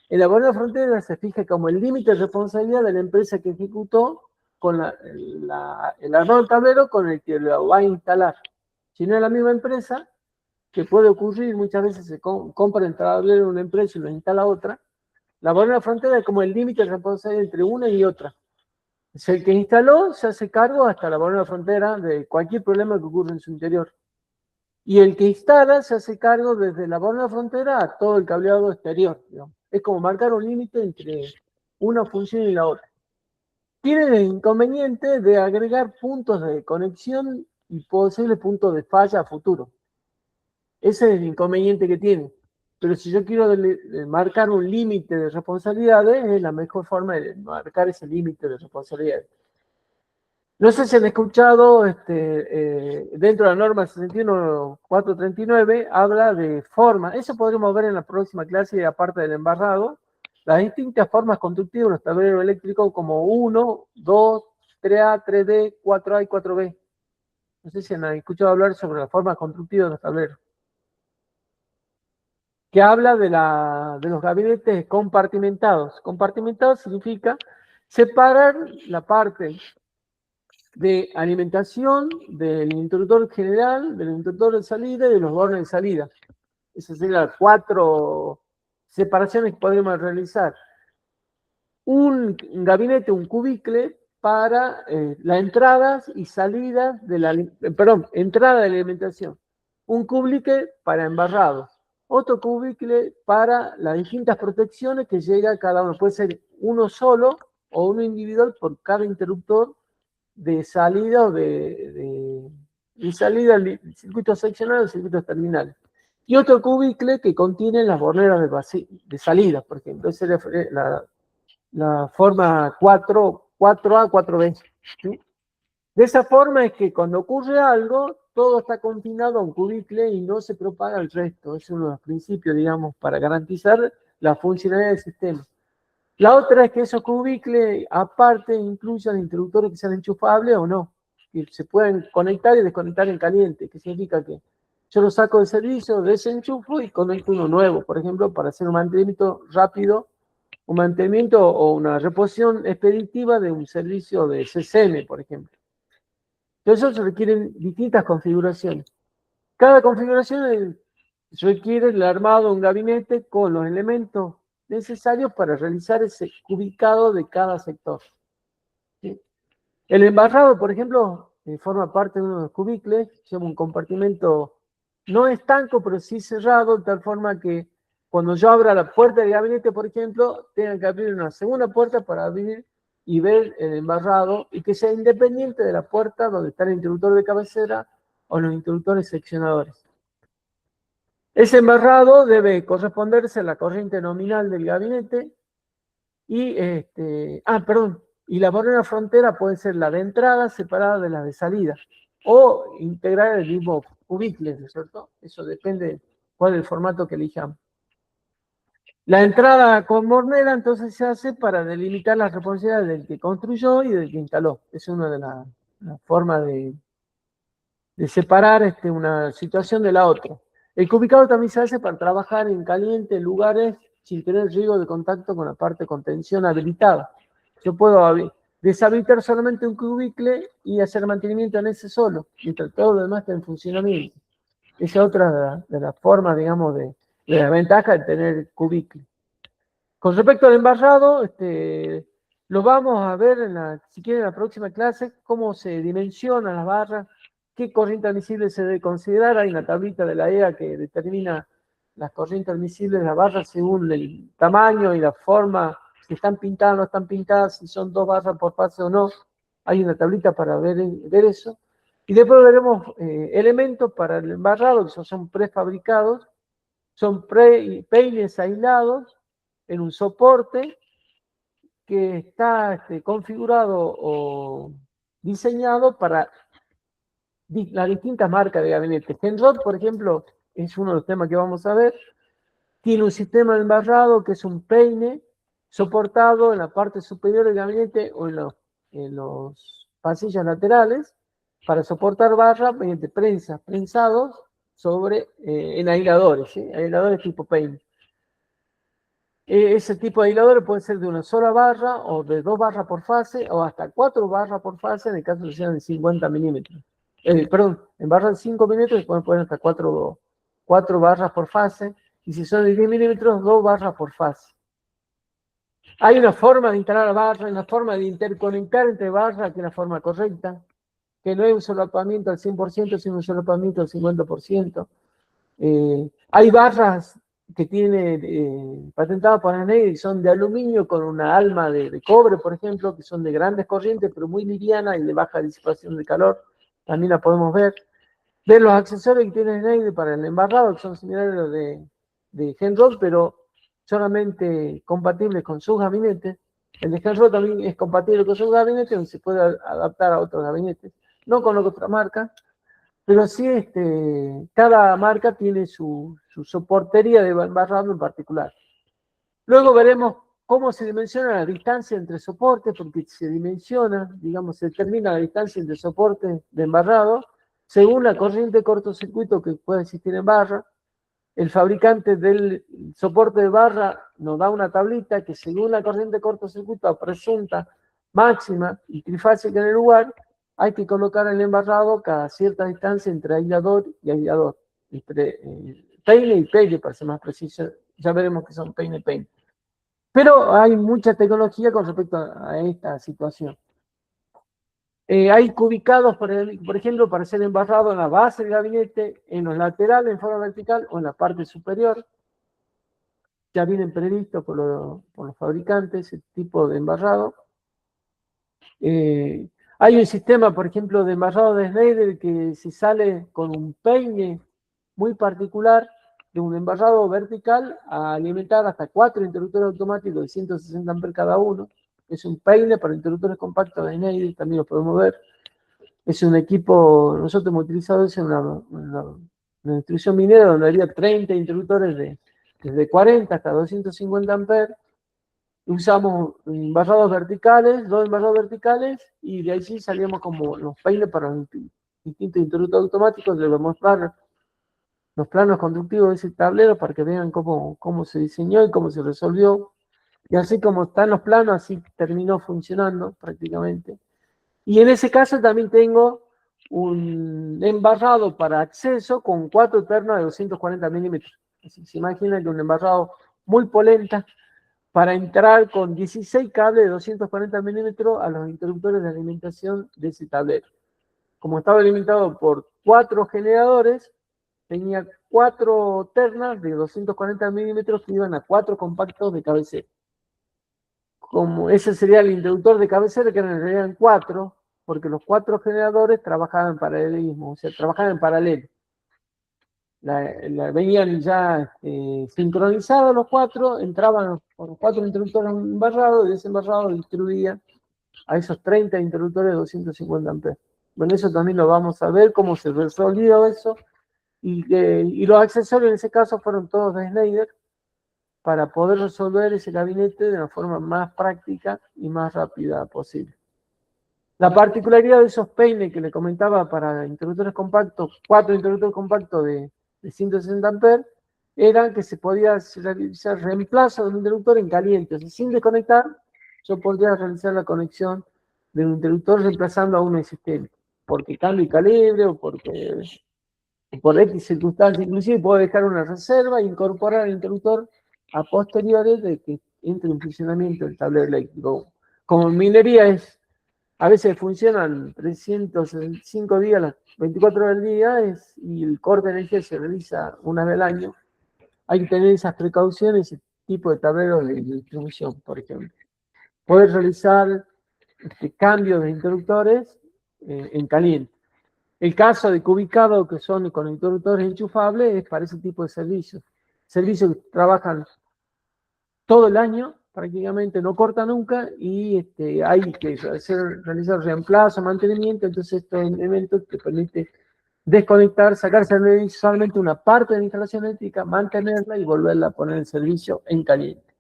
en la borda frontera se fija como el límite de responsabilidad de la empresa que ejecutó con el armado del tablero con el que lo va a instalar. Si no es la misma empresa, que puede ocurrir, muchas veces se compra el tablero de una empresa y lo instala otra, la borda frontera es como el límite de responsabilidad entre una y otra. Es el que instaló, se hace cargo hasta la borda frontera de cualquier problema que ocurra en su interior. Y el que instala se hace cargo desde la borda frontera a todo el cableado exterior. Digamos. Es como marcar un límite entre una función y la otra. Tiene el inconveniente de agregar puntos de conexión y posibles puntos de falla a futuro. Ese es el inconveniente que tiene. Pero si yo quiero marcar un límite de responsabilidades, es la mejor forma de marcar ese límite de responsabilidades. No sé si han escuchado, dentro de la norma 61439, habla de forma. Eso podremos ver en la próxima clase, aparte del embarrado, las distintas formas constructivas de los tableros eléctricos como 1, 2, 3A, 3D, 4A y 4B. No sé si han escuchado hablar sobre las formas constructivas de los tableros. Que habla de los gabinetes compartimentados. Compartimentados significa separar la parte de alimentación del interruptor general, del interruptor de salida y de los bornes de salida. Esas serían las 4 separaciones que podríamos realizar. Un gabinete, un cubicle para las entradas y salidas de la, entrada de la alimentación. Un cubicle para embarrado. Otro cubicle para las distintas protecciones que llega a cada uno. Puede ser uno solo o uno individual por cada interruptor de salida o de salida del circuito seccional o circuitos terminales. Y otro cubicle que contiene las borneras de salida, por ejemplo. Esa es la forma 4A, 4B. ¿Sí? De esa forma es que cuando ocurre algo, todo está confinado a un cubicle y no se propaga al resto. Es uno de los principios, digamos, para garantizar la funcionalidad del sistema. La otra es que esos cubicles, aparte, incluyan interruptores que sean enchufables o no, que se pueden conectar y desconectar en caliente, que significa que yo lo saco de servicio, desenchufo y conecto uno nuevo, por ejemplo, para hacer un mantenimiento rápido, un mantenimiento o una reposición expeditiva de un servicio de CCM, por ejemplo. Entonces, eso requieren distintas configuraciones. Cada configuración requiere el armado de un gabinete con los elementos necesarios para realizar ese cubicado de cada sector. ¿Sí? El embarrado, por ejemplo, forma parte de uno de los cubicles, se llama un compartimento no estanco, pero sí cerrado, de tal forma que cuando yo abra la puerta del gabinete, por ejemplo, tenga que abrir una segunda puerta para abrir y ver el embarrado y que sea independiente de la puerta donde está el interruptor de cabecera o los interruptores seccionadores. Ese embarrado debe corresponderse a la corriente nominal del gabinete y, y la bornera frontera puede ser la de entrada separada de la de salida o integrar el mismo cubicle, ¿no es cierto? Eso depende de cuál es el formato que elijamos. La entrada con bornera entonces se hace para delimitar las responsabilidades del que construyó y del que instaló. Es una de las formas de separar una situación de la otra. El cubicado también se hace para trabajar en caliente en lugares sin tener riesgo de contacto con la parte de contención habilitada. Yo puedo deshabilitar solamente un cubicle y hacer mantenimiento en ese solo, mientras todo lo demás está en funcionamiento. Esa es otra de las formas, digamos, de la ventaja de tener cubicle. Con respecto al embarrado, Lo vamos a ver, si quieren, en la próxima clase, cómo se dimensionan las barras, qué corriente admisible se debe considerar. Hay una tablita de la EA que determina las corrientes admisibles de las barras según el tamaño y la forma, si están pintadas o no están pintadas, si son 2 barras por fase o no. Hay una tablita para ver eso. Y después veremos elementos para el embarrado, que son prefabricados, son peines aislados en un soporte que está configurado o diseñado para las distintas marcas de gabinete. Henroth, por ejemplo, es uno de los temas que vamos a ver. Tiene un sistema de embarrado que es un peine soportado en la parte superior del gabinete o en los pasillos laterales para soportar barra mediante prensados sobre en aisladores, ¿sí? Aisladores tipo peine. Ese tipo de aisladores puede ser de una sola barra o de 2 barras por fase o hasta 4 barras por fase en el caso de que sean de 50 milímetros. Perdón, en barras de 5 milímetros pueden poner hasta 4 barras por fase y si son de 10 milímetros, 2 barras por fase. Hay una forma de instalar la barra, una forma de interconectar entre barras que es la forma correcta, que no es un solapamiento al 100%, sino un solapamiento al 50%. Hay barras que tiene patentadas por Schneider y son de aluminio con una alma de cobre, por ejemplo, que son de grandes corrientes, pero muy liviana y de baja disipación de calor. También la podemos ver. Ver los accesorios que tiene Schneider para el embarrado, que son similares a los de Henroth, pero solamente compatibles con sus gabinetes. El de Henroth también es compatible con sus gabinetes, y se puede adaptar a otros gabinetes, no con otra marca. Pero sí, cada marca tiene su soportería de embarrado en particular. Luego veremos cómo se dimensiona la distancia entre soportes, porque se dimensiona, digamos, se determina la distancia entre soportes de embarrado según la corriente de cortocircuito que puede existir en barra. El fabricante del soporte de barra nos da una tablita que según la corriente de cortocircuito presunta máxima y trifásica en el lugar, hay que colocar el embarrado cada cierta distancia entre aislador y aislador. Entre peine y peine, para ser más preciso. Ya veremos que son peine y peine. Pero hay mucha tecnología con respecto a esta situación. Hay cubicados, por ejemplo, para ser embarrado en la base del gabinete, en los laterales en forma vertical o en la parte superior. Ya vienen previstos por los fabricantes ese tipo de embarrado. Hay un sistema, por ejemplo, de embarrado de Schneider que se sale con un peine muy particular de un embarrado vertical a alimentar hasta 4 interruptores automáticos de 160 amperes cada uno. Es un peine para interruptores compactos de Schneider, también lo podemos ver. Es un equipo, nosotros hemos utilizado eso en una instrucción minera donde había 30 interruptores desde 40 hasta 250 amperes. Usamos embarrados verticales, 2 embarrados verticales, y de ahí sí salíamos como los peines para los distintos interruptores automáticos. Les voy a mostrar los planos constructivos de ese tablero para que vean cómo se diseñó y cómo se resolvió. Y así como están los planos, así terminó funcionando prácticamente. Y en ese caso también tengo un embarrado para acceso con 4 ternas de 240 milímetros. Así se imagina que un embarrado muy polenta para entrar con 16 cables de 240 milímetros a los interruptores de alimentación de ese tablero. Como estaba alimentado por 4 generadores, tenía 4 ternas de 240 milímetros que iban a 4 compactos de cabecera. Como ese sería el interruptor de cabecera, que en realidad eran 4, porque los 4 generadores trabajaban en paralelismo, o sea, trabajaban en paralelo. Venían ya sincronizados los 4, entraban con los 4 interruptores embarrados y ese embarrado distribuía a esos 30 interruptores de 250 amperes. Bueno, eso también lo vamos a ver, cómo se resolvió eso. Y los accesorios en ese caso fueron todos de Schneider para poder resolver ese gabinete de la forma más práctica y más rápida posible. La particularidad de esos peines que le comentaba para interruptores compactos, 4 interruptores compactos de 160 amperes, era que se podía realizar reemplazo de un interruptor en caliente. O sea, sin desconectar, yo podría realizar la conexión de un interruptor reemplazando a uno existente, porque cambio el calibre o porque por X circunstancias. Inclusive puedo dejar una reserva e incorporar el interruptor a posteriores de que entre en funcionamiento el tablero eléctrico. como minería a veces funcionan 365 días, las 24 horas del día, y el corte de energía se realiza una vez al año. Hay que tener esas precauciones, ese tipo de tableros de distribución, por ejemplo. Poder realizar cambios de interruptores en caliente. El caso de Cubicado, que son con interruptores enchufables, es para ese tipo de servicios. Servicios que trabajan todo el año, prácticamente no corta nunca, y hay que realizar reemplazo, mantenimiento. Entonces estos elementos te permiten desconectar, sacarse solamente una parte de la instalación eléctrica, mantenerla y volverla a poner en servicio en caliente.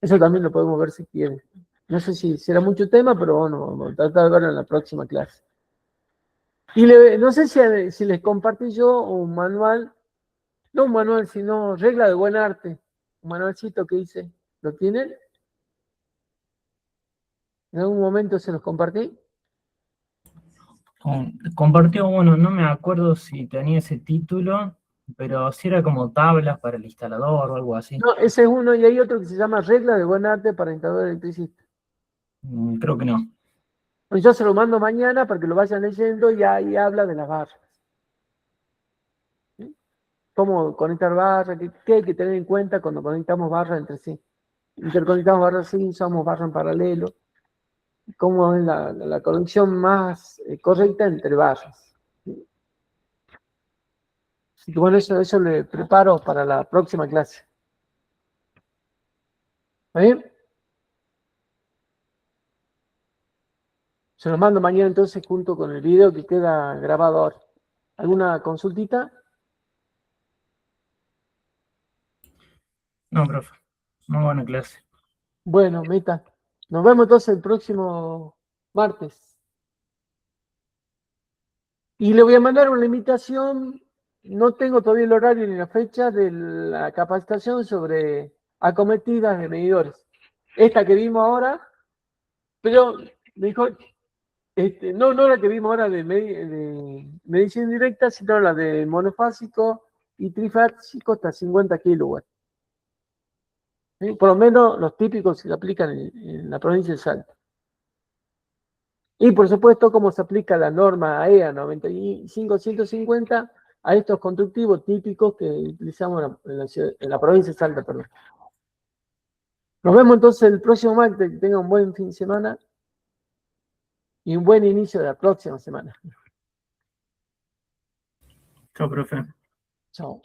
Eso también lo podemos ver si quieren. No sé si será mucho tema, pero bueno, vamos a tratar de verlo en la próxima clase. Y no sé si les compartí yo un manual, no un manual, sino regla de buen arte, un manualcito que hice. ¿Lo tienen? ¿En algún momento se los compartí? Compartió uno, no me acuerdo si tenía ese título, pero sí era como tablas para el instalador o algo así. No, ese es uno, y hay otro que se llama regla de buen arte para instalador electricista. Creo que no. Pues yo se lo mando mañana para que lo vayan leyendo, y ahí habla de las barras. ¿Sí? Cómo conectar barras, qué hay que tener en cuenta cuando conectamos barras entre sí. Interconectamos barras así, usamos barras en paralelo. Cómo es la conexión más correcta entre barras. Así que bueno, eso le preparo para la próxima clase. ¿Está bien? Se los mando mañana entonces junto con el video que queda grabado ahora. ¿Alguna consultita? No, profe. Muy buena clase. Bueno, Meta. Nos vemos entonces el próximo martes. Y le voy a mandar una invitación. No tengo todavía el horario ni la fecha de la capacitación sobre acometidas de medidores. Esta que vimos ahora, pero me dijo, no la que vimos ahora de medición indirecta, sino la de monofásico y trifásico hasta 50 kilowatts. ¿Sí? Por lo menos los típicos se aplican en la provincia de Salta. Y por supuesto, cómo se aplica la norma AEA 95150 a estos constructivos típicos que utilizamos en la provincia de Salta. Perdón. Nos vemos entonces el próximo martes. Que tengan un buen fin de semana y un buen inicio de la próxima semana. Chao, profe. Chao.